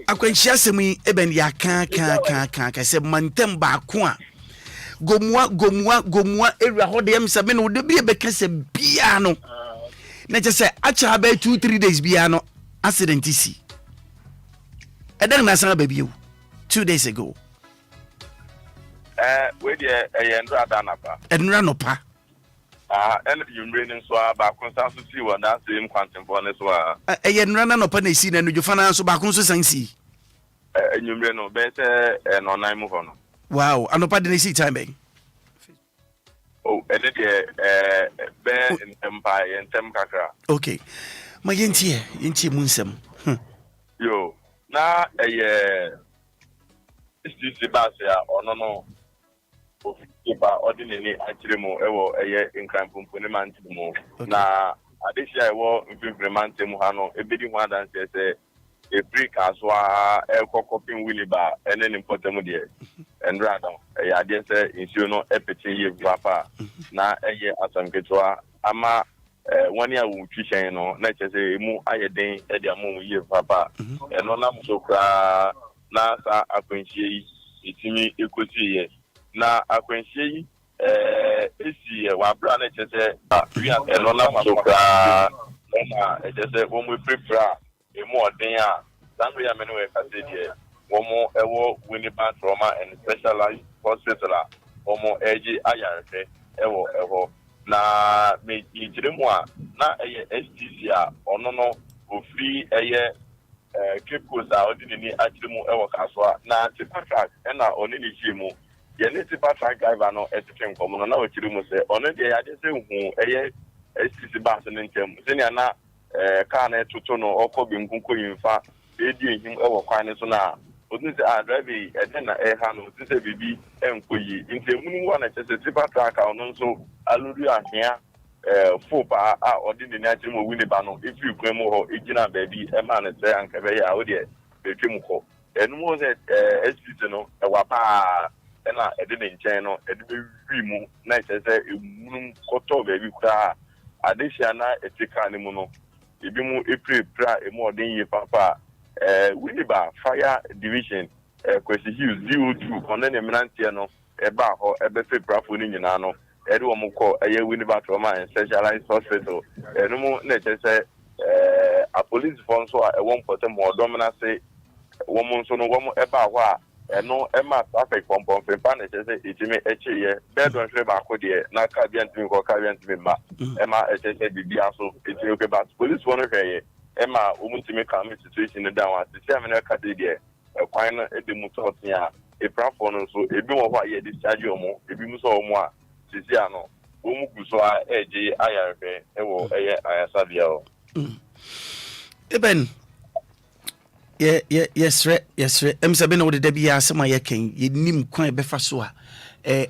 akwanhyia semi eben ya kan se mantem ba ko a gomua ewura ho de emse me no de bi be kase bia no na je se acha ba 2-3 days bia no accident isi eden na san ba bio 2 days ago we dey enra danapa enra no pa and you raining so ba konsa so si won that same quantum for ne so enra na no pa na si na no jufa na so ba kon so san si enyumre no be se no nine move on. Wow, anopa de si time ben. Oh, be empire entem kakra. Okay. Ma yentie mu nsem. Yo, na is base ya ono no. Ofiba ordinary achiremo ewo nkran pompone mantimo. Na adisia ewo implement mu ha no ebedi ho adanse se a break as well, a coping Willy bar, and then important dear. And rather, I didn't say, insuno, a petit papa. Now, a year as I'm get to ama 1 year with Chishano, not just a moo, I a day at the moon year papa. And on I'm so cry, now, I appreciate it's me equity. Now, I appreciate it's here, while brother just said, and on I'm so cry, just said, when we prepare. More than that, we are many ways. I said, yeah, one more ever winning band trauma and specialized hospital, one more edgy IRF, ever. Na me each more, not a STC, or no, free a year, Cape Coast out in the Achimo ever Caswa, na Tipa track, and now on any Chimo. Yenny Tipa track driver no STM common, now Chimo say, on a day I just say, who a year STC Basin in Tem, Senior. Kane tutono oko binkunko yimfa edi him ewo kwane so na odun se drive eden na ha no se bibi enkoyi nti munu wa na chese tipa track ono so aluru ahia fopa a odin ni achiri mo wini ba no ifi kwan mu ho ejina baabi e ma na se anka be ya odi betwe mu ko enu mo se SPT no e wa pa na eden nchen no edi be wi mu na chese emunu koto baabi kura adisia na etika ni mu no ebi mu pra emu odin ye papa Willy fire division kwesi hills 02 on the eminentia no eba ho ebe fe brafo ni nyina no ede wo mu ko Willy trauma and specialized hospital enu mu na chese a police force so a one potem ho domina say wo mu so no wo mu eba ho a eno ema traffic pompom fe pa na chese itime echiye bed don hwe ba ko de na ka bia ntimi ko ka bia ntimi ma ema chese bibia so itime ke ba police one hwe Emma, umutime come situation down at the 7 Cadia, a quina at the Mutotia, a platform so a bit of a discharge more, a bit more, Tiziano, Umukuswa, AJ, IRP, Ewo, Savio. Eben, yes, I'm Sabino de Debia, some my king, you nim quite befasua.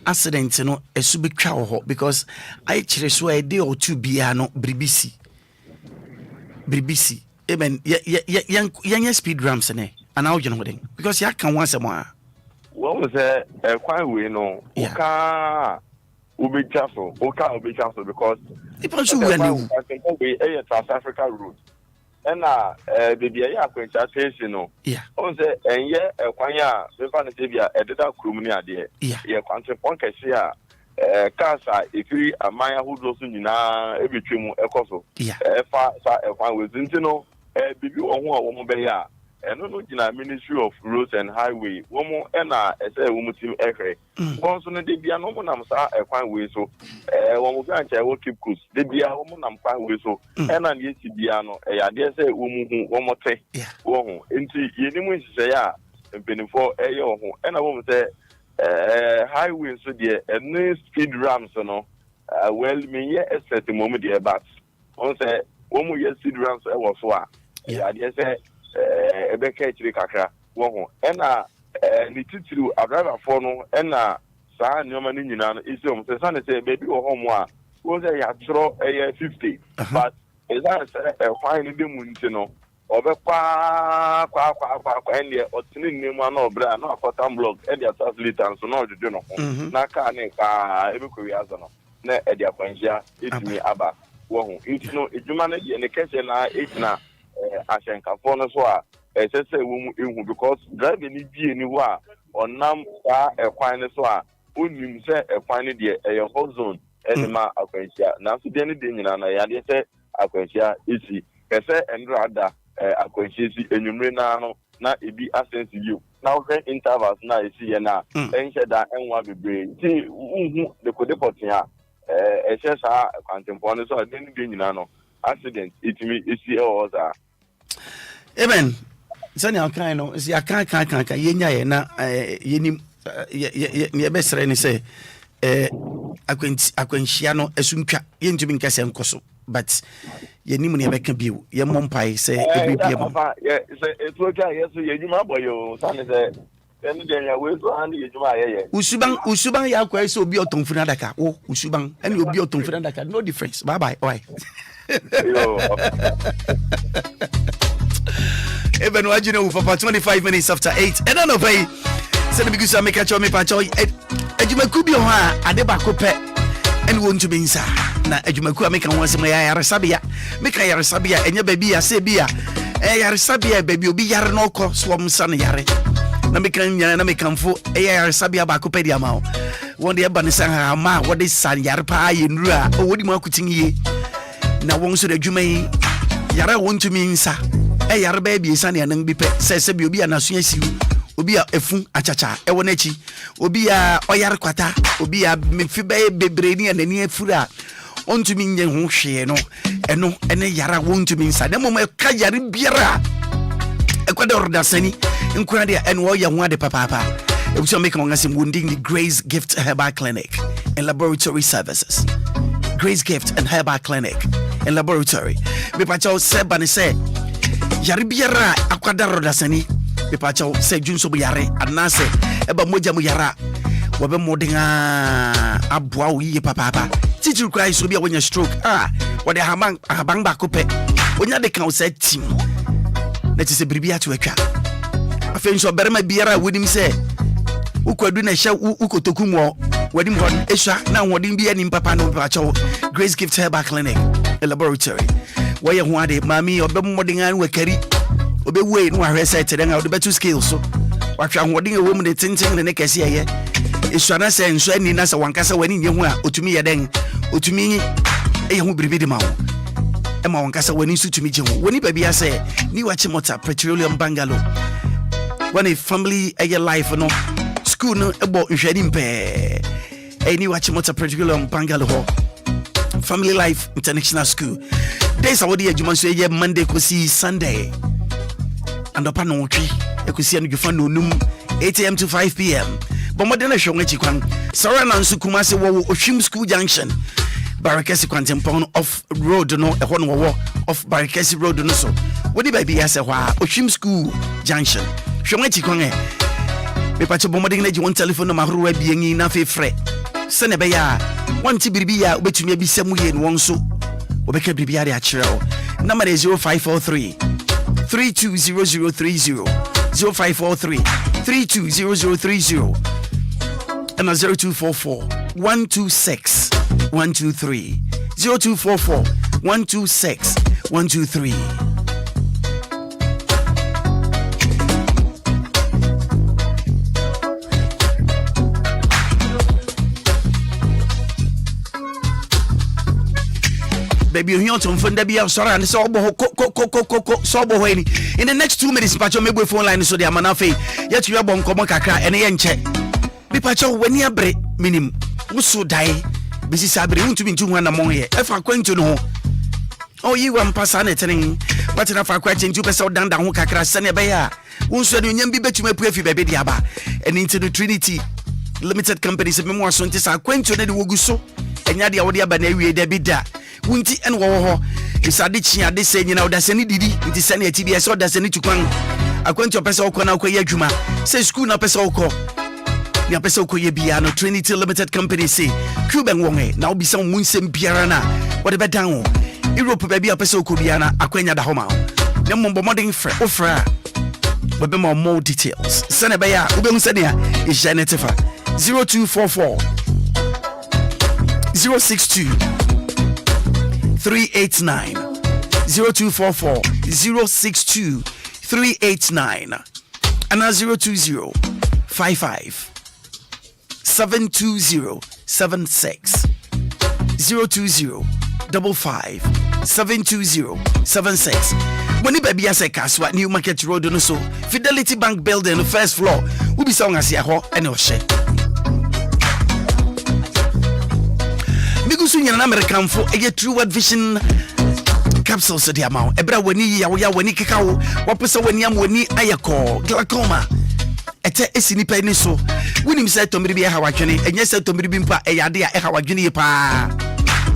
Accident, you know, a subic cow because I actually saw a day or two biano, BBC. Even young speed ramps and now you know because you can once more. What was a quite we know? Ubi Castle, Ubi Castle because it's a South Africa route. And baby, I have you know. Yeah. On the and yet, a quanya, the Vanatibia, editor Crumnia, dear. Yeah, quantum point here. Casa, if you a Maya who does every trim echo. Yeah, if was into Bibi one beya, and no Ministry of Roads and Highway, one more and I say woman team echo. Once on the Debia no one am a fine way so, one will grant I will keep cool. Debia woman am fine way so, and I yes, Biano, I dare say woman who one more take, one into you say, yeah, and penny for a year, and I won't say. Highway so dear and no speed ramps no well me yeah expect the moment dear but on say one more speed ramps I was wa yeah they say ebe catch kakra wo and ni titiri a driver for no and saa nyoma ni nyina no isi o say say baby wo home a wo say ya tro 50 but is that say fine ni dem nti no obekwa kwa ende otini nemu ana obra na akota blog ende athlete and so no juju no na ka ne ka ebekwi azo no na ede akwanjia etimi aba wo hu iti no ejuma na de ne kese na etina ashenkafo no so a say wo mu because driver ni bie ni ho a onam ekwan no so a onim say ekwan no de e hot zone enima akwansia na so de ne de nyina na ya de say akwansia isi say endrada akwansia si enwumre na no na ebi assense you now when intervals na isi ye na enche da enwa bebre ti unhu de kodepotia ehye sa kwantempo no so de ne de nyina no accident itimi isi oza amen sani akan no si akan yenya ye na yenim ye besere ni say akwanhia no asuntwa yentumi nkase nkoso but yenim ne beka biu ye mompai say ebibia mo say etwoja yeso yejuma boyo sani say eni de nya we so andi yejuma ayeye usuban ya kwa say obi otonfuna daka wo usuban eni obi otonfuna daka no difference bye bye why even watching you for 25 minutes after 8 and no pay say the because I make a chow me pacho ejumaku bi ho a ade ba ko pe and won't be inside na ejumaku make an once my yaresabia make a yaresabia enya baby ya say bia yaresabia baby obi yare no ko swam san yare na make an nya na make amfo yaresabia ba ko pe dia ma won de ba ne san ha ma what is san yare pa yenura o wodi ma kutin ye na won so de dwuma yi yare won't be inside yare ba bi san ya nan bi pe se bi obi anaso asiu obi a efun achacha ewo na chi obi a oyare kwata obi a mefi ba bebre ni anani afura ontumi nye ho hwe no ene yara wontumi nsa na mom ka yare biara ekwada ordasani nkura de ene wo ye ho ade papa e buso make ngase wounding the Grace Gift Herbal Clinic and Laboratory Services. Grace Gift and Herbal Clinic and Laboratory me pa chaw se bani se yare biara akwada ordasani me pa chaw se junso bu yare anase eba moja mu yara wabe modinga abwa uye papa titi cry so bia wonya stroke wode habang ba kope wonya de kan se tim na ti se biribia to atwa afen so berema biara wodim se ukwadu na hya ukotoku mo wadim hon ehwa na wodin bia ni papa no pa chaw Grace Gift Herbal Clinic a Laboratory woye ho ade mami obe modinga wakari obe we no ahwe se teden a betu skills so watwa hodin ewo mu de tenten ne kese ye eswana se nso ani na se wankasa wani nye ho a otumi ye den otumi hu biribidi ma wo e ma wankasa wani su tumi je ho wani babia se ni wachi mota petroleum bungalow wani family life no school no ebo nhwadi mpe ni wachi mota petroleum bungalow family life international school days awodi adwuma so ye Monday kosi Sunday and up no twi ekusi anu gfa no num 8 am to 5 pm but modern shonga chikwan sara na nsu kuma se wo Ohwim School Junction Barakesi Kwantempon off road no e ho no wo off Barakesi road no so wodi ba bia se ho a Ohwim School Junction shonga chikwan me pa che bomodin na ji won telephone no mahoro wa bienyi na fe frɛ se ne be ya wanti biribi ya obetumi abisam ye no won so obeka biribi ya de akirɛ number is 0543 320030 0543 320030 and 0244 126 123 0244 126 123. Baby, you want to find the beer, sorry, and so in the next 2 minutes, Pacho may be phone line so they are manafe. Yet you are bon common kakra and a check. Be Pacho when you break minimum. Who so die? Busy Sabri, want to be 200 among here. If I quaint to know. Oh, you want pass on it, but enough for quitting 2% down who kakra send bear. Who said you be better to pay for baby diaba and into the Trinity Limited Companies memoir so tis quaint to the Wuguso and Yadia Odia Banewi debida. Wunti and Wɔhɔ is a ditching at this saying, you know, that's any didi, it is any TBS or does any to come. I went to a peso corner, Juma, say school na peso ko. Nia peso Koyebiano, Trinity Limited Company say, Cuban Wonge, now be some Munsem Piarana, whatever down. Europe baby a peso Kubiana, Aquenia da Homa. No more modding fra. But more details. Senabaya, Ubensania is Janetifa 0244 062 389 0244 062 389 and 020 55 72076 020 55 72076. When you baby as a caswa New Market Road no so Fidelity Bank building the first floor will be song as yaho and no share. Because in American for a True World Vision capsules at the amount. Ebra weni ya weni kikao wapesa weni weni ayako glaucoma. Ete esini pe so wonim say tomiri bi ha wadwene enye say tomiri bi mpa eyade a ha wadwene pa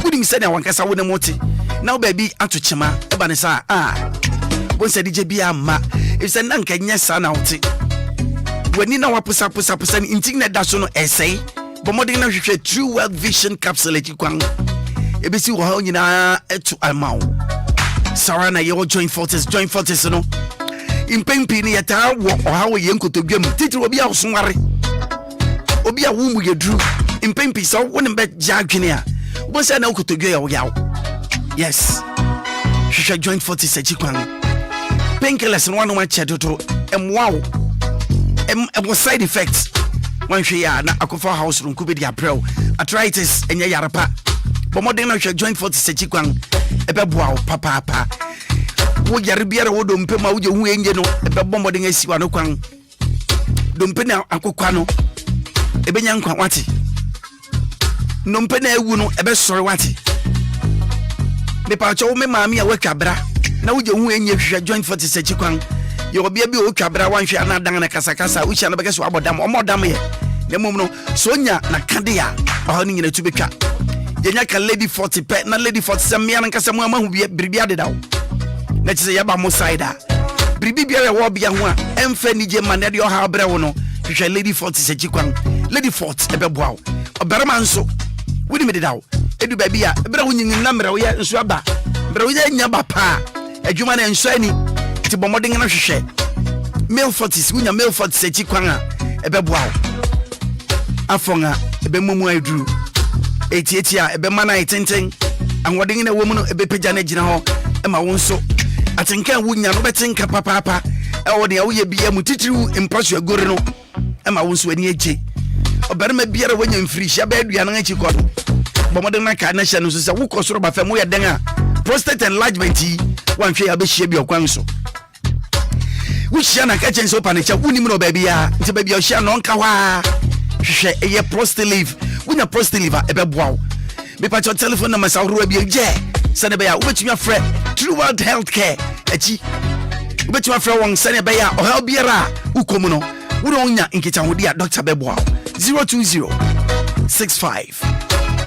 wonim say na wankasa wona moti na baby atochema eba ne sa bon say dije bi amma if say na nka nya sa na wote wani na wapusa pusa ni intigne da so no essay bomodin na hwehwe True World Vision capsule ekwan ebesi wo ha nyina etu amao Sarana yo join forces no impempi ni yata wo oha wo yenkotodwam titiri obi a osonware obi a wo mu yedru impempi so wonim be jadwene a wo se na okotodwa ya wo yawo yes hwehwe joint forces achikwan painkillers no wanu ma chedoto emwawo em side effects wan hwe ya na akofa house room ku be dia brel arthritis enye yarapa bomodin na hwe joint forces achikwan ebeboa papa wo yare biara wo dompe ma wo je hu enje no ebebɔ modin asiwa no kwan dompe na akokwa no ebenya nkwa wate nompe na ewu no ebesɔre wate me pa cho me maami a wakabra na wo je hu enye hwehwɛ joint forty sechi kwan ye obia bi o twabra wanhwe ana dan na kasakasa wo hia na bɛkɛ so abɔdam ɔmɔdam ye na mom no so nya na kade a ɔho ni nyina tu betwa yenya ka lady 40 pe na lady 40 samia na nkasa mu amahu biribi adeda wo na tse yaba mo side a biribi bia wo bia ho a emfa ni je man de ɔha abrɛ wo no hwehwɛ lady 40 sechi kwan lady 40 ebɛboa wo ɔbarama nso wodi me deda wo edu ba bia ebra wo nyin na mra wo ye nso aba mra wo ye nya ba pa adwuma na nso ani ti bomoden na hwehwɛ male 40 wunya male 40 sechi kwan a ebɛboa wo afonga ebɛmomu aduru etieti a ebɛma na itenten anwoden na wo mu no ebɛpagya na gina ho ema wo nso atenka wunya no betenka papa ɛwo de wo ye bia mu titiriu mpaso agore no ema wo nso ani agye obarima biara wanya mfiri hia ba adua na achi kodo bomoden na ka na hia no so se wo kosoro ba fam wo ye den a prostate enlargement yi wanhwe ya be hia bi okwan so wo hia na ka chen so pa na cha woni mu no ba bia nti ba bia hia no nka hwa hwehwe eye prostate leave wunya prostate leave ebeboa wo me pa cho telephone number sa ro bia je sene be ya wo betumi afre True World Healthcare achi wo betumi afre won sene be ya o help biara ukomu no wo don nya nkicha hodi a doctor beboa 020 65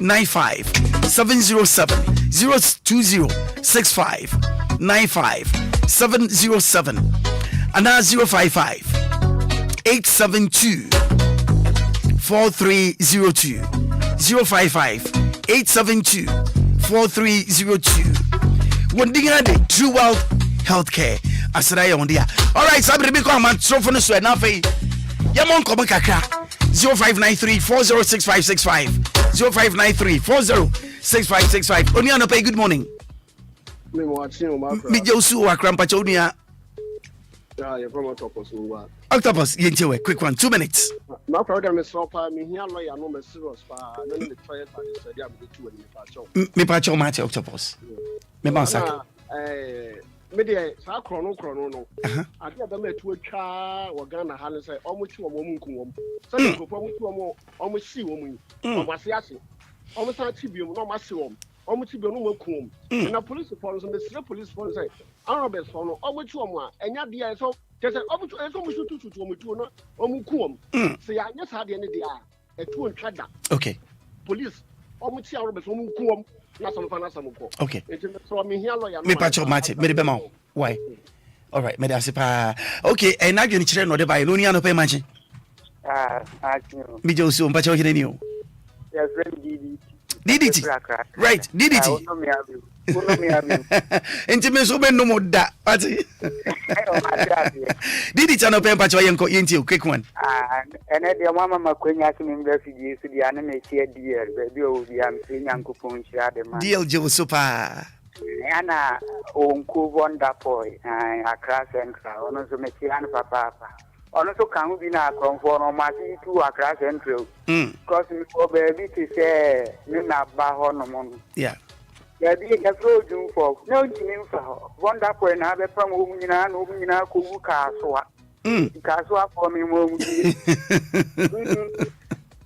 95 707 020 65 95 707 and 055 872 4302 055 872 4302 wondinga de True World Healthcare asra ya wondia. All right, sabre bi ko amantrofo no so na fei yamon ko kakra 0593 406565 0593 406565 oni anope good morning me watching o Maakora mi josu wa krampa chonia you from Octopus wa Octopus yentewe quick one 2 minutes Maakora dem so pa me hia lawyer no me serious pa na me try pa dey study am dey tu ni pa cho me pa cho mate Octopus me ba saka me dey sa krono no ade da me tu atwa wo Ghana ha ne say omuchi wo munku wo say ko omuchi wo omuchi wo mu omase ase omusa chi biom no omase wo omuchi biom no maku wo na police force me say police force say arabes for no omuchi wo a enya dia so say omuchi so mu tutu wo mutu no omuku wo say anya sa de ne dia etu ntwa da okay police omuchi arabes wo muku wo na so fa na so muko okay so me hia lawyer me pa cho mate me be ma why all right me da sipa okay and na dwene kire no de bai no ni anope manche mi jo so mpa cho hire ni o yes DDT right DDT enti me so be no moda ati DDT anope mpa cho yenko yenti quick one ene de mama makwenya kimi mbefi Yesu dia na me chia DL be bi o dia mfi nyankopon hia de ma DL jo super ana onku wonderful Accra Central ono so me ti an papa ono so kan bi na akronfo no ma ti tu Accra Central because me go baby ti say me na ba ho no mo yeah be a frozen for no kin for wonderful na be pam o nyina no nyina ko wu ka so for me mo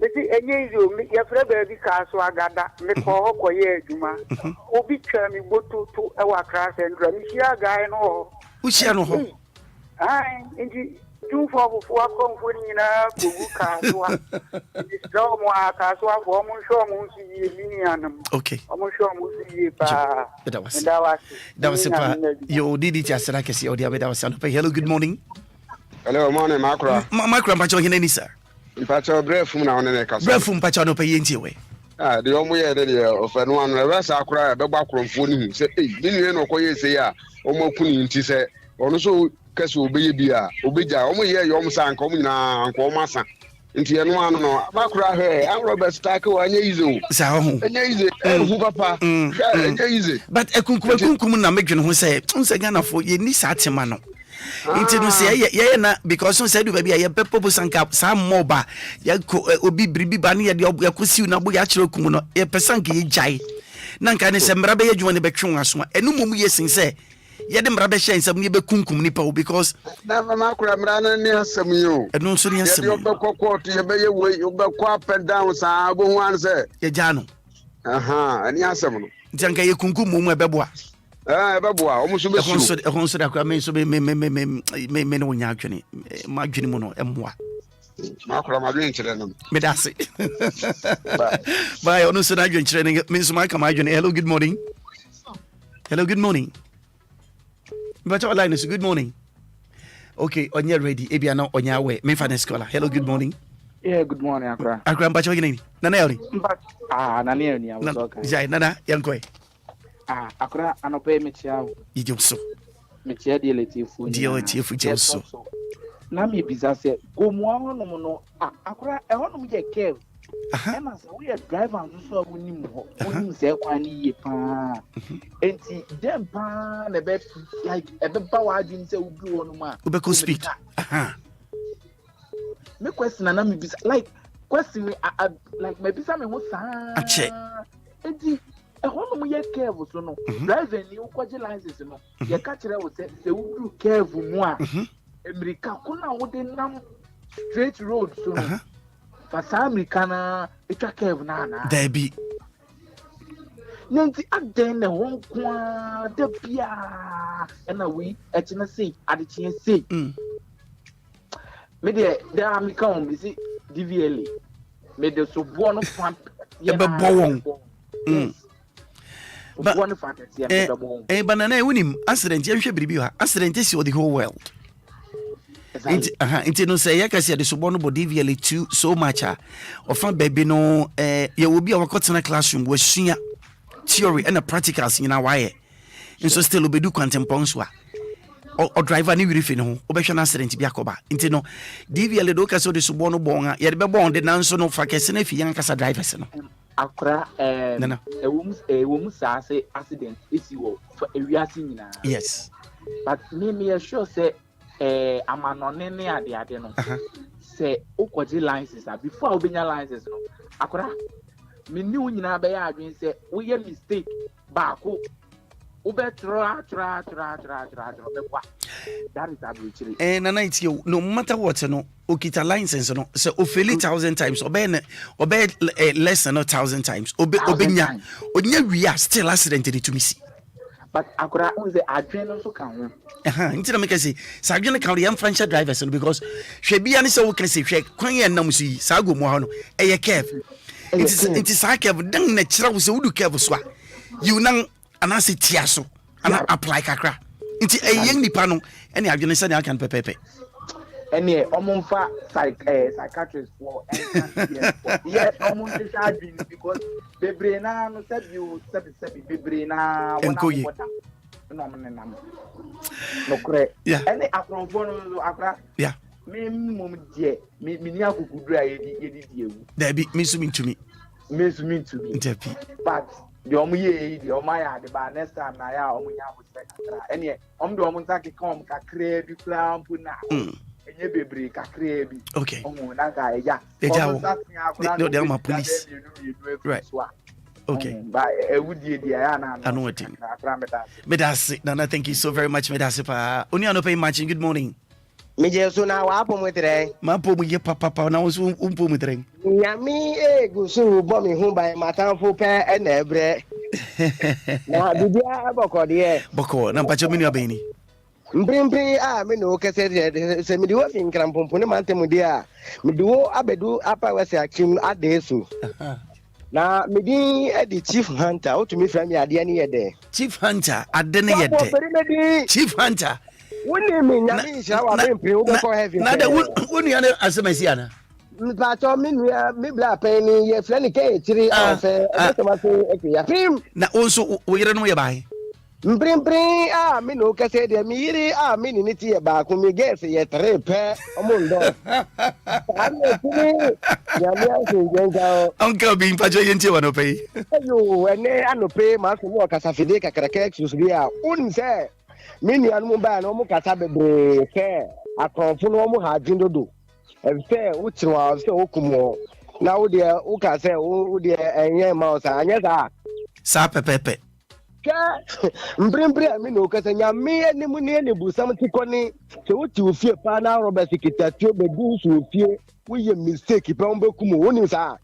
Eti enyezo ya frebe bi kaso agada me ko ko ye adwuma obi twa mi bototo e wa Accra Central mi hia guy no Ushia no ho ai ndi tu fo akonfo nyina ko wu kaso ndi so mo akaso afo mo sho mo si ye mini anam okay mo sho mo si ye pa that was pa yo didi ti asira kesi odi abeda was no hello good morning morning Maakora Maakora mpacho hineni sir mpacho brefum na onene kaso brefum mpacho no pe yenti we de omo ye de ofanu anu e wesa akora e be gba kromfo ni hu se binu no koye se ya omo kuni nti se ono so kase obeye bia obeja omo ye yo omo san ka omo nyina anko omo asa nti eno anu no Maakora he am Robert Stark wa anya izo sa ho anya ize hu papa anya ize but ekunkum na medwene ho se unse Ghana fo ye ni sa tema no Inti no say ye na because so say do baby ye pepo sanka sa moba ye obi bribi ba ne ye de yakosi na bo ya kire kum no ye pesanka ye jai na nka ne se mra be ye dwuma ne betwe aso enu mum ye sin say ye de mra be hye nsam ne be kunkum ni pa because na Maakora mra na ne asam yo enu so ne asam ye be kokot ye be ye we ye be kwa up and down sa bo hu an say ye ja no ani asam no ntanka ye kunkum mum e beboa beboa omo so be su ehon so da kwa me so be me no nya adwene ma adwene mu no emmoa Maakora ma dwen kire no me da se bye onu so da adwene kire ne me so ma kama adwene hello good morning but all line is good morning okay onya ready ebia na onya we me fa na scholar hello good morning yeah good morning Akra mba cho gini nana yori nana yori ya uzoka jai nana yankoi Akra anope mechiao ijumso mechia DLFM DLFM jumso na me bizase gomuwa hono no Akra hono mu je kev ema so we driver so abonim ho onim se kwani ye pa enti dem pa na be like ebe ba wa adwin se ubi wono ma ube ko speed me question na me bisa like question me like me bisa me ho sa ache enti hono mu ye kev so no driver ni ukwaje license no ye ka kire wo se udu kev mu a America kuna wode nam straight road so no Fasa Americana etwa kev na Debbie Nanti aden na won kwa da bia na we etina sei adechie sei me de America on bi si DVLA me de so bo no fan ye be bo won banana wunim accident ye hwe biribi ha accident is the whole world Inti no say yakasi de sobo no bo DVLA 2 so much ofan baby no ye will be our cotton classroom we sua theory and practicals in our way so still obedu contemponswa or driver ni wirifi no obehwe na accident bi akoba inti no DVLA do kaso de sobo no bon ye de be bon de nanso no fa kese na fi yan kasa drivers no Akra ewum sa say accident isi wo for ewiase nyina yes but me sure say amanone ne ade no say ukwaji license before obenya license no Akra me ni unyina be ya adwen say we ye mistake baako ubetra tra bekwa that is abuchiri na night you no matter what no okita license no say ofeli 1000 times obe less than 1000 times obenya onya wi still accident ni to me see but Akra unze adwen no so kan ho nti na make say sa adwen kan re franchise drivers no because hwe bia ne say wo kan say hwe kwan ye nam so yi sa go mu ha no eye kev nti sa kev dan na kira wo say wudu kev so a you nan anase tia so ana apply kakra nti eye nipa no ene adwen say na kan pepepe ene omumfa psychiatrist for yeah omunte adwen because bebre na no sabi bebre na enkoye no kre ene akronfo no Akra me mum die me ni akukudura yedi ewu Debbie me so me to me Debbie but the omuye the omaya the ba next time na ya omunya mo se kakra ene om do omunta ke kom kakra bi kra mpu na enye bebre kakra bi okay omu na ga eja no they are my police right okay ba ewudie dia ya na I know it medasi Nana thank you so very much medasi pa oni anope matching good morning me jesu na wa po mutre ma po mu ye papa na wo so umpo mutre nyami egusu bo mi hu ba matanfo pe na ebre na bibia boko na mpacho minu abeni mprimpri me no kese se mi diwo fin krampompo ne mantem dia mi diwo abedu apa wese akim adesu na mi din edi chief hunter o to mi fra mi ade ne yede chief hunter ade ne yede chief hunter woni mi nyami sha wa mprimpri wo ko heavy na da woni ane asemasi ana Pato minua mi bla peni ye flani ke tiri afa automatic ekia prim na onso wo yere no ye bai mprimpri mi no kase de mi yiri mi ni ti ye ba ku mi guess ye tre pe omundo ya mi anse jenga uncle bin pajo yenti wa no pe yo ene anope ma so wo kasa fide kakraka excuse bia un se mini anu ba no mu kasa bebre ke akonfo no mu ha dwindodo say uchiwa say okumo na wo de wo ka say wo de enye ma o sa anya sa pepepe ka mbrimbri ami no ka say nya me ni mu ne ne busam tikoni se wo ti ofie pa na Robert Kitatuo be gu so ofie wo ye mistake pa on be kumo woni sa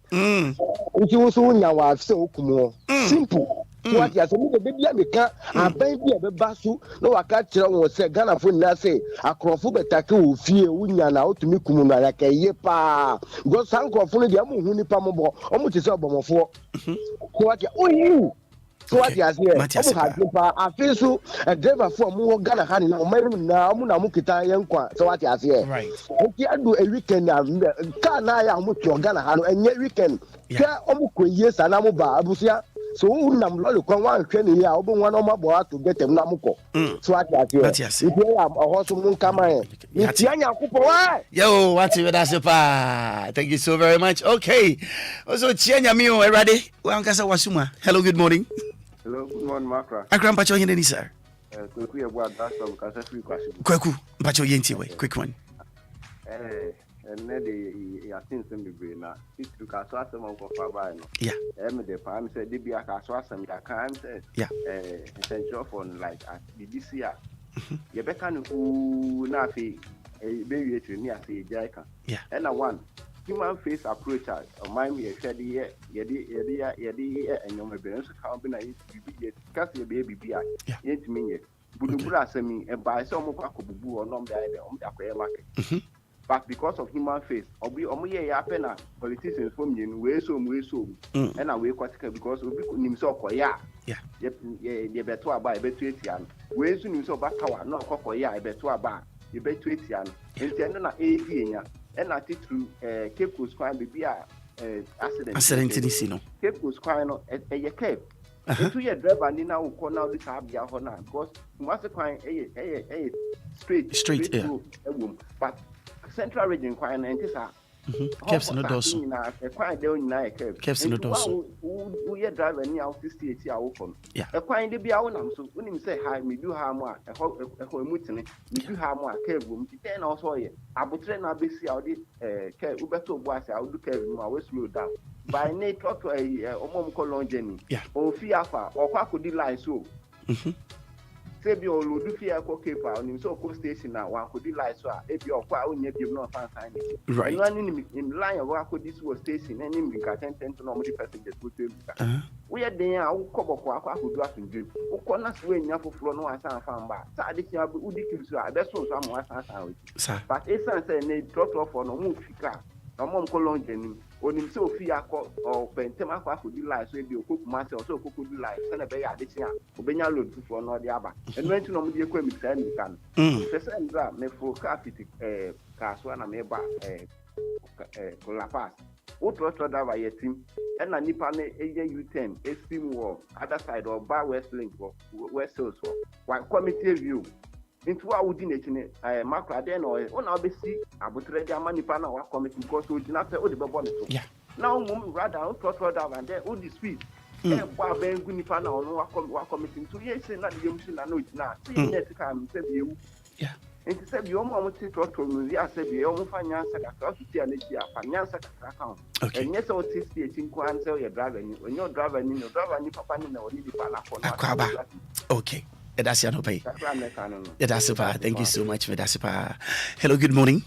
uchi wo so nya wa say okumo simple what ya so me de bia meka aban bia be basu no waka kire won say Ghana fo na say akrofo betake ofie wunya na otumi kumu na ya kaye pa go sankrofo no de am hu nipa mo omo ti say obomofo what ya oyi so what ya say omo ha nipa afesu driver fo mo Ghana ha ni na omaru na omo na mo kita yenkwa so what ya say right okay adu a weekend na ka na ya mo ti Ghana ha no enye weekend ka omo koye sa na mo ba abusia so unam lolu kwa wan hwene ya obo wan no mabo ato getem na mukọ so ati ibe ya ohoso mun kama e ti anya kupo wa yo wati we that's pa thank you so very much okay also chianya mi o erade wan kasa wasuma hello good morning Maakora akram pacho yende ni sir kweku ye bua that's from kasa free kwasi kweku pacho yenti we quick one and the attention be brain na it to ka so asem ko fa ba no yeah me the pa me say dey bia ka so asem ya kan say yeah essential for like at this year ye be kan ku na fi be wi etu ni ase jai kan yeah and one human face approach o mind me hwede ye enyom be no so ka be na ye kasi ye be bibia ye ntimi ye budubura asemi e ba se omo kwa kobubu o no mbe ai de omo da kwa market but because of human face omo ye happen na politicians from yin we so and we kwatika because obi nim so okoya yeah ye beto aba e beto etia no we so nim so ba kawa na okoya e beto aba ye beto etia no enti na enya and na titru Cape Coast kwan bibi a accident ni si no Cape Coast kwan no ye Cape into your driver ni na ukọ na this abia ho na because mwase kwan straight yeah but central region kwan na ntisa Caps no doso na kwan de onyina Caps no doso wo ye driver ni out state a wo kom kwan de bia wo nam so unim say hi me do ha mo a ho emutene me do ha mo a cave wo mtite na oso ye abotre na besi a wo de cave wo beto bo ase a wo do cave mo a we slow down by night to omom ko long journey o fi afa o kwa kodi line so se bi o lo du fi akọ kepa o nim so ko station na wa kodi line so a e bi o kwa onya bi no fan sign right no ani in line wa kodi so station ani mi ka 10 to no mo di passengers go to we ye den a wo koboko akọ akodu asundwe wo ko na so enya foforo no asan fan ba sa ade tia bi udi kiri so a be so am asan but esan say ne trot for no mu fika omom ko long journey onim se ofi akọ o pentem akọ akodi live so e bi okokuma se o so okokodi live se na be ya adechi a obenya load fufuro no de aba enu enti no mo de ekwa mi kan se se ndra me fo capiti ka so na me ba ko la pass o trot da ba yetim e na nipa na eye U10 extreme wall other side or bar west link or west hills wa committee view into what would in it Maakora then or on our besi abotre dia manipa na wa committee because we did not say o de bebo me so yeah now mum rather on trot down and then all the speed Boa ben good nipa na ono wa committing to yes na the yam na no na. See net ka am say be yeah. Enti say be omo take to no ya say be omo fa nyansa ka so ti ane ti afa nyansa ka ka. Okay. Enye say o ti tinko an say your driver ni. Onyo driver ni papa ni na oni di pa na ko. Akwaba. Okay. That's your no pay. That's super. Thank you so much for that super. Hello, good morning.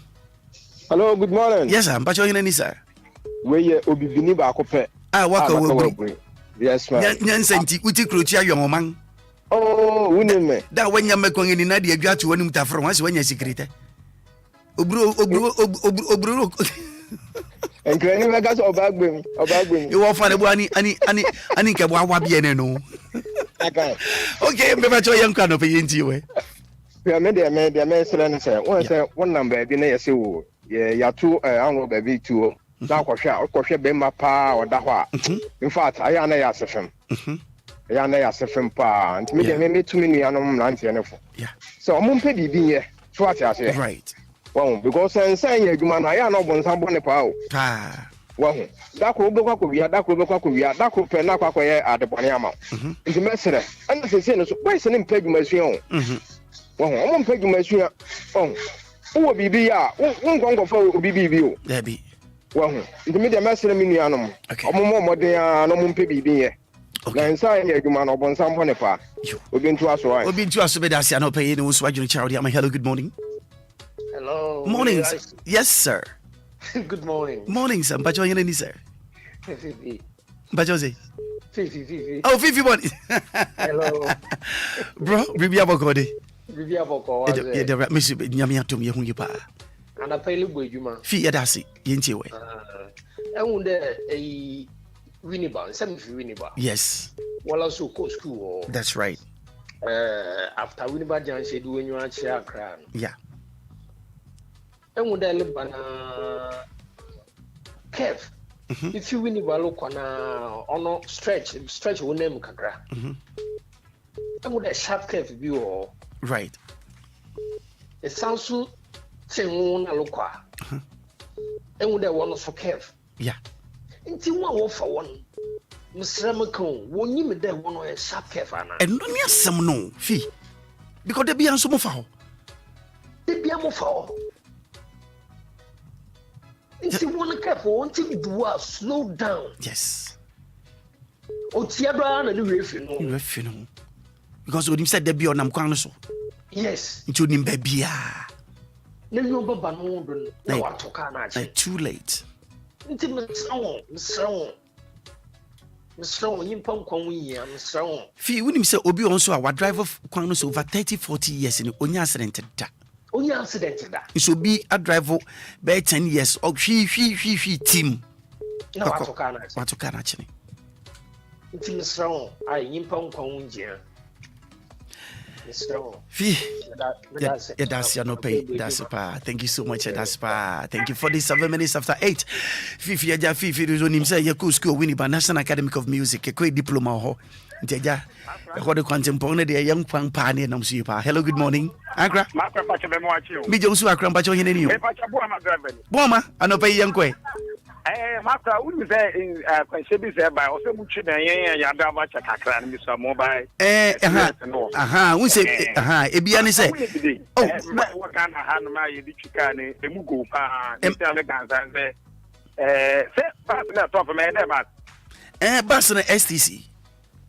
Hello, good morning. Yes, I'm Pacho Hineni, sir. We obibini ba ko pe. Waka we. Yes, ma'am. Nyansenti uti krochia yo man. Oh, wuni me. Da wanya mekon ni na de adwa to wani mutafro wanse wanya secret. Obro. Enquiries me gas obagbem. You wa fa ne bo ani nke bo awa bia ne no. Okay, me Pacho yanka no pe yenti we. Ya me sele ne say, won say one number bi na yese wo. Ya to anwo ba bi tuo. Na kwhwe be ma pa oda ho a. In fact, aya na ya sefem. Ya na ya sefem pa. Nt me me tumi ni anom na ante ne fo. Yeah. So omo mpe bibi ye. So ate ase. Right. Well, because say ya adwuma na aya na obon san bone pa o. Ah. Well, dakro be kwa wia, dakro pe na kwa ye adebone ama. Nti mesere. Ana sese no so, boy se ne mpe adwuma suan o. Well, omo mpe adwuma suan. Wo bibi ya, wo ngongo fa bibi o. There be. Well, the media messenger minianum. Omo modern no mumpe bibi ye. Na nsa ye adwuma no bon sam hone pa. Obi ntu aso ai. Obi ntu aso be da sia no pay no so adwene charity. Am hello, good morning. Hello. Morning. Yes, sir. Good morning. Morning, sir. Pacho Hineni, sir. Fifi. Pacho say. Fifi. Oh, Fifi body. Hello. Bro, bibi aboko de. Bibi aboko wa. E de miss nyame atom ye hu yi pa. Ana pele bo adwuma. Fi ya da se ye ntie we. Ehun de Winiba, nsem fi Winiba. Yes. Wala so ko school. That's right. After Winiba Junction do when you are Accra. Yeah. Ehun de lebana Kev. If you Winiba look on ono stretch wo name kakra. Ehun de sharp Kev view. Right. It sounds so Chengun alokwa. And there one for Kev. Yeah. Until one for one. Mr. Macon, won't you there one or a sharp Kevana? And no near some no fee. Because they be on some foul. They be a foul. Until one careful, until you do slow down. Yes. Oh, Tiabra and the refuno. Because when you said they be on Namquano. Yes. Into Nimbabia. No, Baba, no, too late. Mr. Fee, when you say Obi also our driver Quanos over 30-40 years in only accident that. Only accident that. It should be a driver by 10 years of she team. No, what to can actually. It's Mr. I impon Congia. Fee, that's your no pay. That's pa. Thank you so much. That's pa. Thank you for this 7 minutes after 8. Fifi, ya Fifi, you don't say you could school winning by National Academy of Music, a great diploma. Ho, Jaja, what the contemporary, the young Pang Pani and Namsupa. Hello, good morning. Agra, me Josu Akram Pacho in you. Boma, I know pay young way. Master, wouldn't say in Quenchebi by also Muchin and Yadava Chakran, Mr. Mobile. We say, Ebiani say, oh, what kind of hand my Dichicani, the Mugu, and say, Bassina top of man, Bassina STC.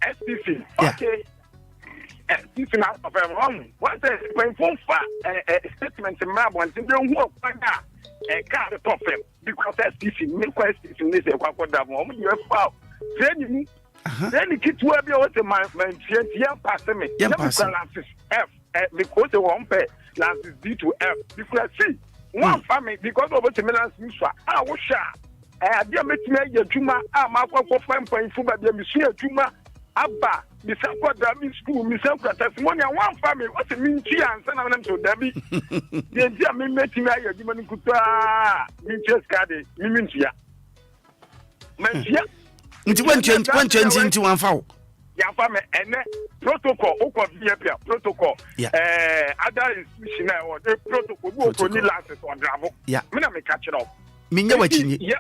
STC, okay. STC now of a wrong. What is when phone statements in Mab and don't work like that. Car the top them because STC, make questions this a couple of moments you have found. Then the kids will be able to my young person me. F because they won't pay lances D to F because C. One family because of what the Milan I was sharp. I dear met me your Juma, I'm out for 5.4 by the Juma. Abba, Miss Aqua School, Miss Aqua testimony, one family, what's the mean? She and send them to Debbie. The dear me met me, I give me Kuta, Minchas Cadi, Mimintia. Mentia, into 120 into 1 foul. Yeah, family, and protocol, protocol. Yeah, other institution or the protocol, only lances on gravel. Yeah, Mina me catch it up. Minya watching. Yeah.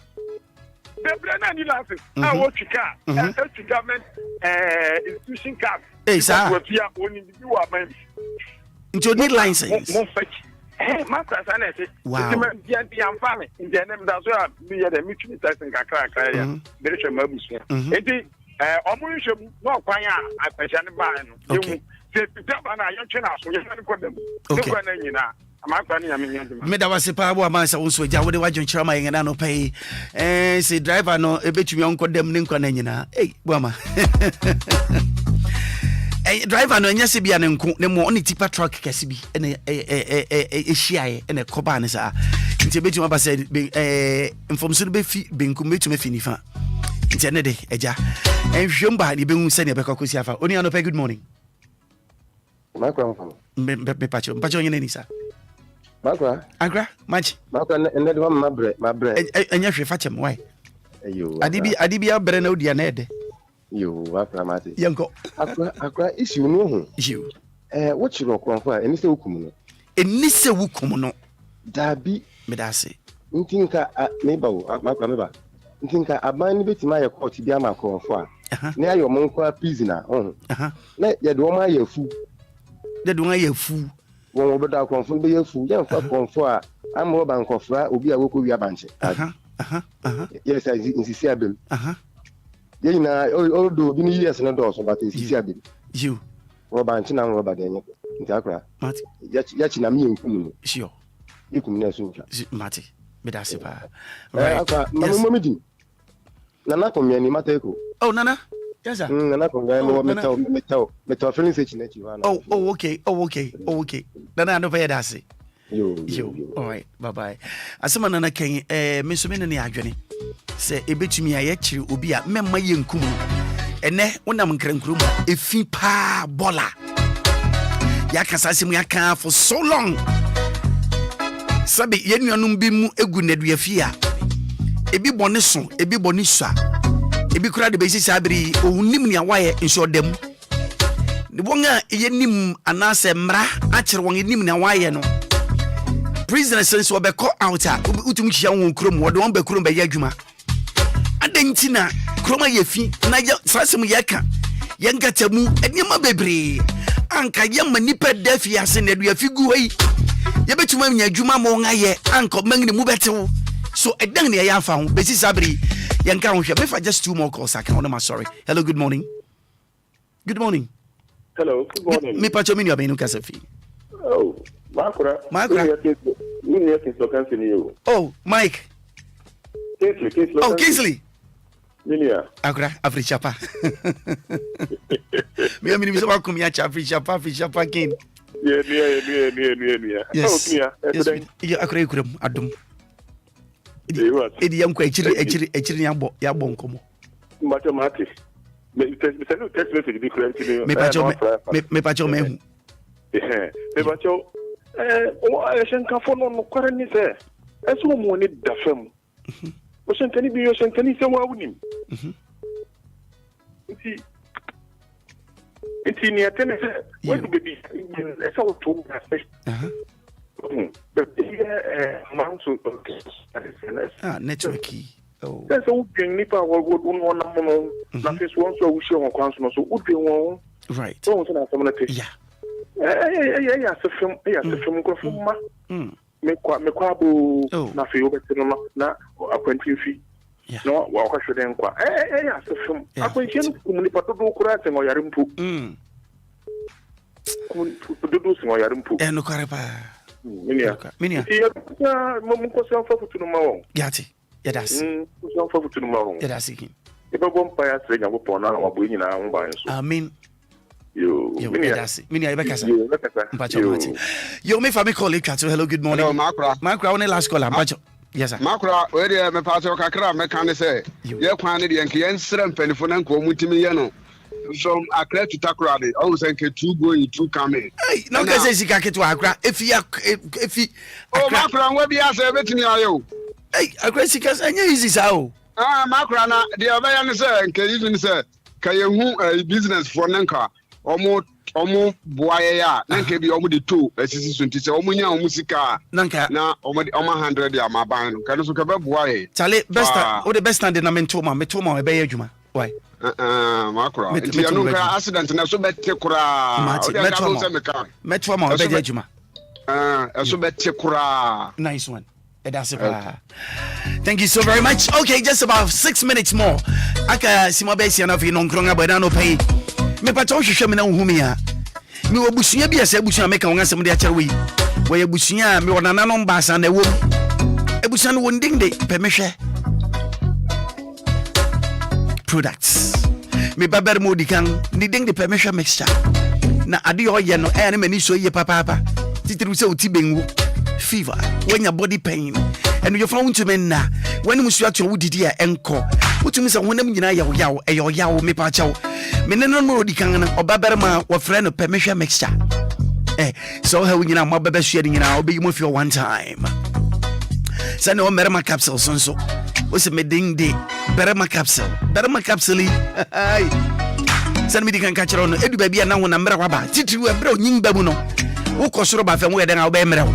the brand new license. I want to car. Government institution card. Hey, sir. What we are only you are man. You need license. Master Sanet. Wow. I'm family. In the name that's why we are the mutual testing Kakra. Very sure Mabus. It is Omusham, no Paya, I pension by. Okay. Meda was a power master also. Jawadi Wajon Chama and Ano pay. Say driver no a bit you uncle them Ninkanina. Hey, Bama. A driver no Yasibian and Nemo only tipper truck Cassibi and a Shia and a Cobanesa. Intimatum Abba said, from Sunday being committed to me Finifa. Internet, Eja. And Shumba, the Bung Senior Becocusiafa. Only on a pay good morning. Maakora me pacho nyene sir. Maakora agra match Maakora and that one my bread enya hwe fachem why ayo adibi abre na odia na ede yo Maakora mate yanko akra issue no ho you what chiro kronfo eni se wukum no dabi me da se ntinka meba wo Maakora meba ntinka aban ni betima ye court bi ama kronfo a na ayo monko prisoner na ye do ma ye fu de do ya fu won obodo akonfo be ya fu ya fa konfo a amro bankofra obi a woko wi abanche yes insisi abem ye na odo bi ni yes na do so but insisi abem you robanche na roba de nye ntakra mati ya chi na mi enkum no sure ikum na so nka mati me da se pa akwa mama medi nana komyani mateko nana. Yes, sir. Metal feeling say chinechi wana. Oh, okay. Nana no pay that say. Yo. All right, bye. Asema nana ken me so me ne adwene. Say ebetumi aye kiri obi a memma ye nkum. Ene wonam nkrankrum efi pa bola. Ya kasa sem ya kan for so long. Sabi ye nuanum bi mu egu nedua fi a. Ebi bone so, ebi bone sua. Ebi kura de besi sabri ohunim ni awaye nso dem ne wonga yenim anase mra akere won yenim ni awaye no prisoner sense obeko out a utum hia won krom wode won be krom be yadwuma adanti na kroma yefi na sasem yeka yenkatamu enema bebre anka yema nipa dafi ase na du afigu hoi yebetuma nya adwuma mo ngaye anka mangni mu betewo so edan ne ya fa ho besi sabri yanka ho hwe befa just two more calls I can sorry. Hello, good morning. Hello, good morning. Me pacho mini abenu kasafi. Oh, Maakora. Oh, Mike. Kingsley. Oh, Kingsley. Minia. Akra Africhapa. Me amini biso wakum ya cha Africhapa kin. Yeah. Yes. Yes. Ya akra ikurem adum. Edi yanko echiri ya bo nkomo. Macho mate. Me text message different to me pacho me hu. Me pacho o shenka fono no kware ni se. Eso mo ni da fam. O shenka ni bi o shenka ni se wa wunim. Nti ni atene se we do be eso to na networky. Oh. That's all being nipa would one no. Nothing once so we show on council so would be one. Right. Don't say that. Yeah. Yeah, so film go from me kwa bu na fi obetino na appointment fee. No, wa kwa should enkwa. Yeah, so film. Appointment nipa to do kurate ngo yarimpu. Do so yarimpu. No kwarepa. Minia. Munko selfa futu mawo. Yati. Yadasi. Selfa futu mawo. Yadasi. Eba bompa ya sega go pona na wabu nyina ngba nso. Amen. Yo, yadasi. Minia ibekasa. Mpacho mati. Yo me fa me call it to hello good morning. Hello Maakora one last call mpacho. Yes sir. Maakora we dey me pacho kakra me kan say. Ye kwan ne de nke yen sra mpanifo na nko mutimi ye no. From Accra to Takoradi, I was like 2 going, 2 coming. Hey, no, because it's a to Accra. If he, oh, Maakora, where be as a bit near you? Hey, Accra, because I knew easy how. Maakora, the Abayan say, can you say, can you business for Nanka? Omo boye ya nanka bi omo de to asisi so ntise omo nya omo sika nanka na omo 100 ya maban no kan so ka be boye chale best o the best stand na metoma e be adwuma why Maakora nti ya no ka accident na so bete kura o de na so se meka metoma e be adwuma so bete kura nice one. Thank you so very much. Okay, just about 6 minutes more. Aka simabesi na fi no nkronga boda no pay. Me pato hwehwe me na nhumi a. Me obusunya bi ase obusunya meka wongasem de akere wi. Wo ye busunya me wonana no mbasa na ewo. Ebusunya no wondingde pe mehwe. Products. Me baber modi kan ni dingde pe mehwe mixture. Na ade yo ye no e na mani so ye papa. Titiru se otibengu. Fever, when your body pain, and your phone to men na when you start to did ya encore. What you miss when them yaw, me pacho. Meneno more di can or baberma or friend of permission mixture. So how you know my baby sharing in our big move for one time. Send no merma capsule, so what's a medding day? Berma capsule, send me the can catch on every baby and now when I'm rubber. Titu a bro, ying babuno. Who cost by from where then I'll be merrow.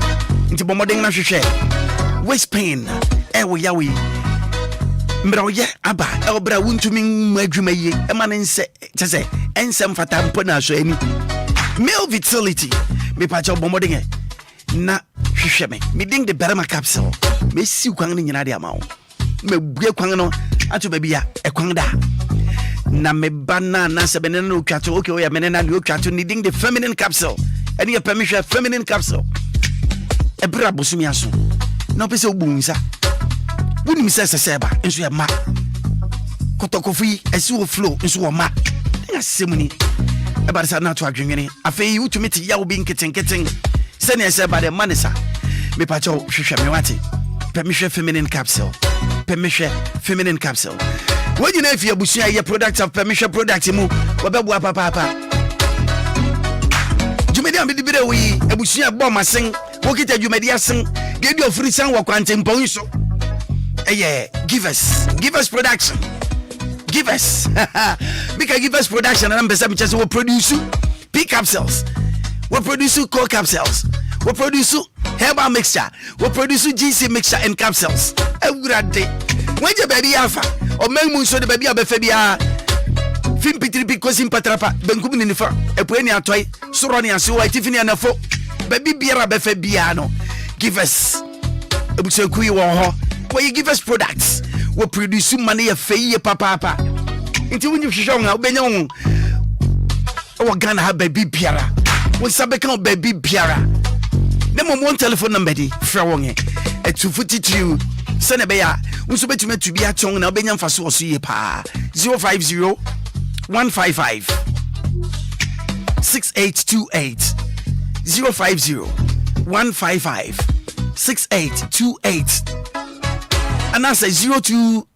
Into bombarding na share waist pain ewo yawe mroye aba elbra wuntumi adwuma ye emanense chese ensem fata mpo na so ani male vitality me pacha bombarding na hwehwe me ding the berma capsule me si kwan ni nyina de amawo me bue kwan no ato ba bia ekwan da na me bana na se benene no twato okay o ya menena no twato ni ding the feminine capsule any a permission feminine capsule ebra bosumi aso na pese obunsa woni se seba enso ya ma kotokofi esi wo flow enso wo ma na semuni eba sa na to adwenwene afei wutumi ti ya wo bi nketen se ne seba de manisa me pa cho hwehwe me wate permission feminine capsule when you know if you abusia your product of permission product mu wabebua papa jumedi ambi bire wi abusia bom asen wokita jumedi asen gedi ofri san wa kwante mpon so givers production givers because givers production and ambesa bichese we produce P capsules, we produce core capsules, we produce herbal mixture, we produce GC mixture and capsules every day. When you baby alpha or men so the baby abefa bia film pitri ko simpatrapa benkum ni fa epueni atoy soroni ase wa tifini anafo baby biara abefa bia no give us ebuso kuyi Wɔhɔ where you give us products we produce money afei papa nti wunyi hwehwe nga obenya won o Ghana ha baby biara we sabe kan baby biara dem mo telephone number di fra won e 242 send be ya unso betumi to bi atong na obenya mfaso oso ye pa 050 155 6828 050 155 6828 and I say 02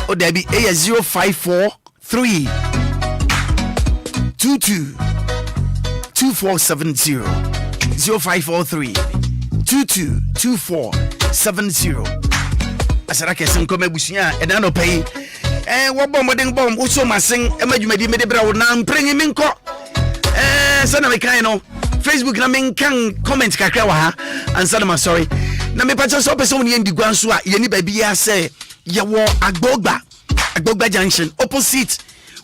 or there be a 0543 22 2470 0543 22 2470 asarake sen kome busia e dan no pay wo bom wo so masen e madwumadi me de bra wo na mprengi minko sana me kan no Facebook na men kan comment kakra wa ha answer my sorry na me pacha so person ni ndigwan so a ye ni ba bia say ye wo agbogba junction opposite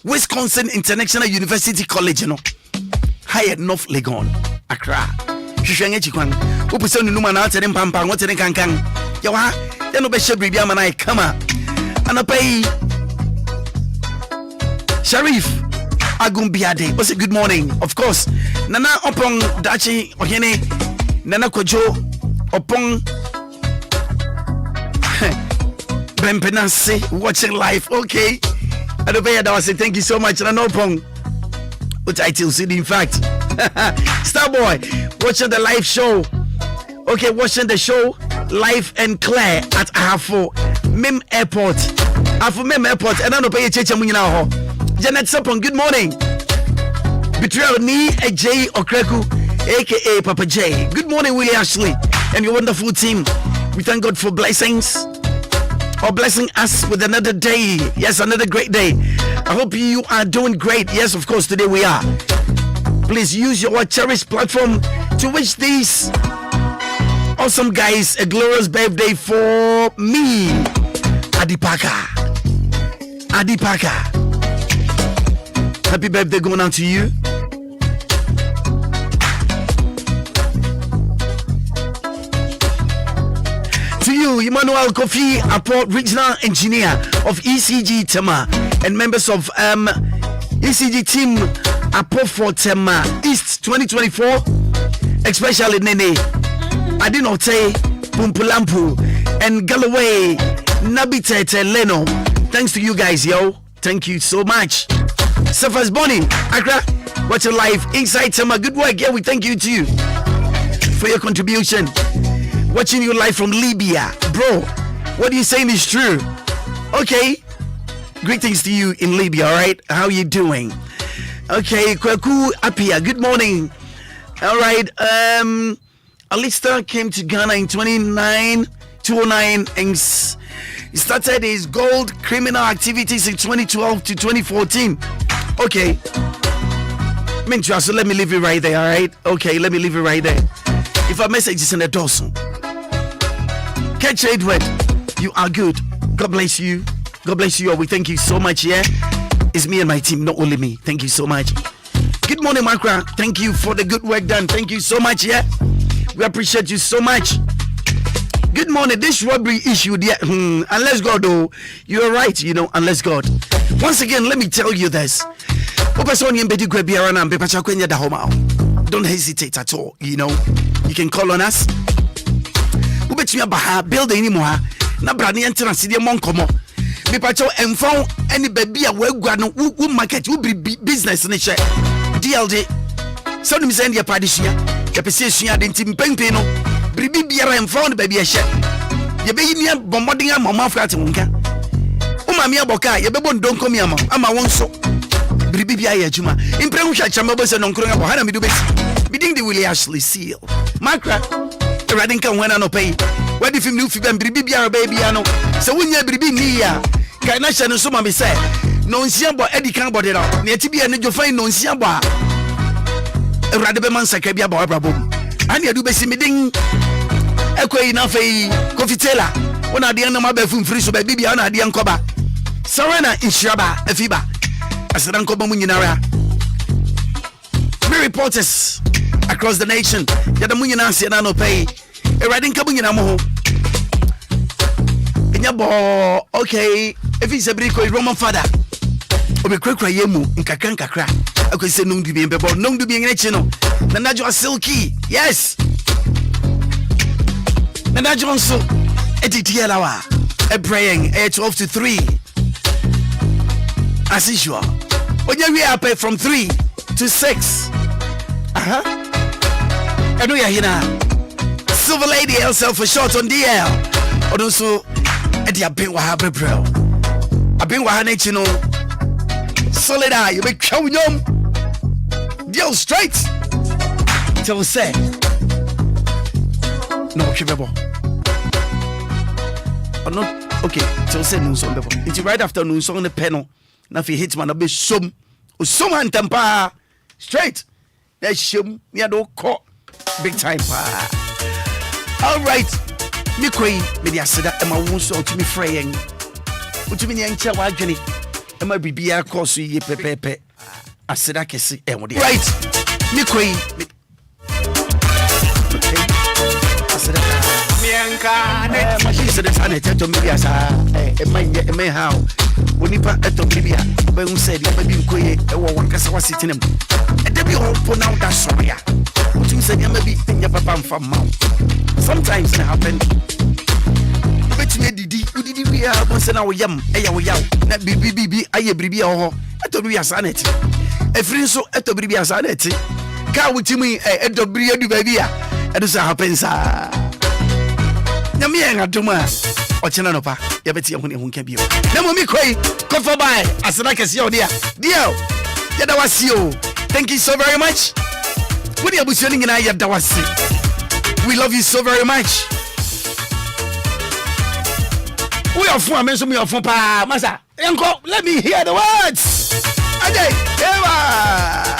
Wisconsin International University College no high enough Legon Accra hwehwe chikwan opose nunu ma na atere mpampa wotere kankan ye wa ya no be shebre bia ma na kama anapai Sharif Agumbiade was a good morning of course nana opong dachi ohene nana kojo opong Bempenanse watching live okay Adobaya that was say thank you so much nana opong what I tell in fact Starboy watching the live show okay watching the show live and clear at Ahafo Mim Airport Ahafo Mim Airport and I no pay cheche mu nyina ho Janet Sapon, good morning. Betrayal ni AJ Okreku, aka Papa J. Good morning, Willy Ashley, and your wonderful team. We thank God for blessings or blessing us with another day. Yes, another great day. I hope you are doing great. Yes, of course, today we are. Please use your cherished platform to wish these awesome guys a glorious birthday for me, Adipaka. Happy birthday going out to you. To you, Emmanuel Kofi Apo, regional engineer of ECG Tema, and members of ECG team Apo for Tema East 2024, especially Nene Adinote, Pumpulampu, and Galloway, Nabitete Leno. Thanks to you guys, yo. Thank you so much. Safas Bonnie, Accra, what's your life? Inside Tema, good work. Yeah, we thank you too for your contribution. Watching you live from Libya. Bro, what are you saying is true? Okay. Greetings to you in Libya, alright? How you doing? Okay, Kwaku Apia, good morning. Alright, Alista came to Ghana in 2009 and started his gold criminal activities in 2012 to 2014. Okay. So let me leave it right there, alright? Okay, let me leave it right there. If a message is in the dorsal, catch Edward, you are good. God bless you. God bless you all. We thank you so much, yeah? It's me and my team, not only me. Thank you so much. Good morning, Maakora. Thank you for the good work done. Thank you so much, yeah? We appreciate you so much. Good morning. This robbery issue, yeah, unless God, oh, you're right, you know, unless God. Once again, let me tell you this. Don't hesitate at all, you know. You can call on us. Build anymore. Na brani enter see the monkomo. Me pacho enfon any baby a we market we business ni share. DLD. So me send your party share. Ya pese sua de ntim pempe no. Bribi biara enfon baby a share. Ye be yin bombodin am mama frat nka. O ma me aboka ye be bon donko mi ama won so. Bribi bia ya juma. Impremu hwa chama bo se no nkro ngabo hana me do besi. Biding the Willy Ashley seal. Maakora. Radin kan wana no pay. Where the film new film bribi bia baby ano. So wunya bribi ni ya. Kai na hye no so ma me say. No nsia bo edi kan body no. Na eti bia ne jofan no nsia bo a. Rade be man saka bia ba brabom. Ani adu be si medin. Ekoi na fei Kofitela. Wona de na ma ba fun free so ba bibia na de nkoba. Sarena inshaba afiba. Asadan ko ba mu nyinara. Me reporters across the nation. Yada mu nyina se na no pay. Radin ka mu nyina mo ho. Enya bo okay. If it's a brick Roman father. Obi kwekwa yemu nkakra. Akwese num du bi bebo num du bi ngechi no. Na najo silky. Yes. Na najo so editi alawa. A praying 12 to 3. As usual. Onya we are from 3 to 6. I know you're here now. Silver Lady herself for short on DL. And also, Eddie, I've been with her, bro. I've been with her, you know. Solid eye, you make show yum. Deal straight. Tell say. No, Kibebo. Or not, okay, tell say no song. It's right after no song on the panel. Now, if you hit man, I'll be some and temper. Straight. That's shum, me do call big time pa. All right, me queen, me the asida, and my wound so to me fraying. What you mean, young child, Jenny? And my baby, I call so ye pepe. Asida can see, and what right, me queen. Okay, asida. My sister is on it to me as a may how. When you put at Obia, when you said you may be quiet, one Casawa sitting him. And then we all put out that sorry. What you said, you may be in your papa from mouth. Sometimes it happens. But you did we are once an hour yum, a yow, that BBB, I bribi or at Obia Sanet. A friend so at Obia Sanet. Car with me at Obia du Babia. And this happens. Yamian at Dumas. Or Chenanopa, Yabeti who can be. Nemo me quay, come for by, as I can see you, dear. Dear, Yadawasio, thank you so very much. What are you saying in Ayadawasi? We love you so very much. We are for mention me of Masa. Let me hear the words. Okay, Eva.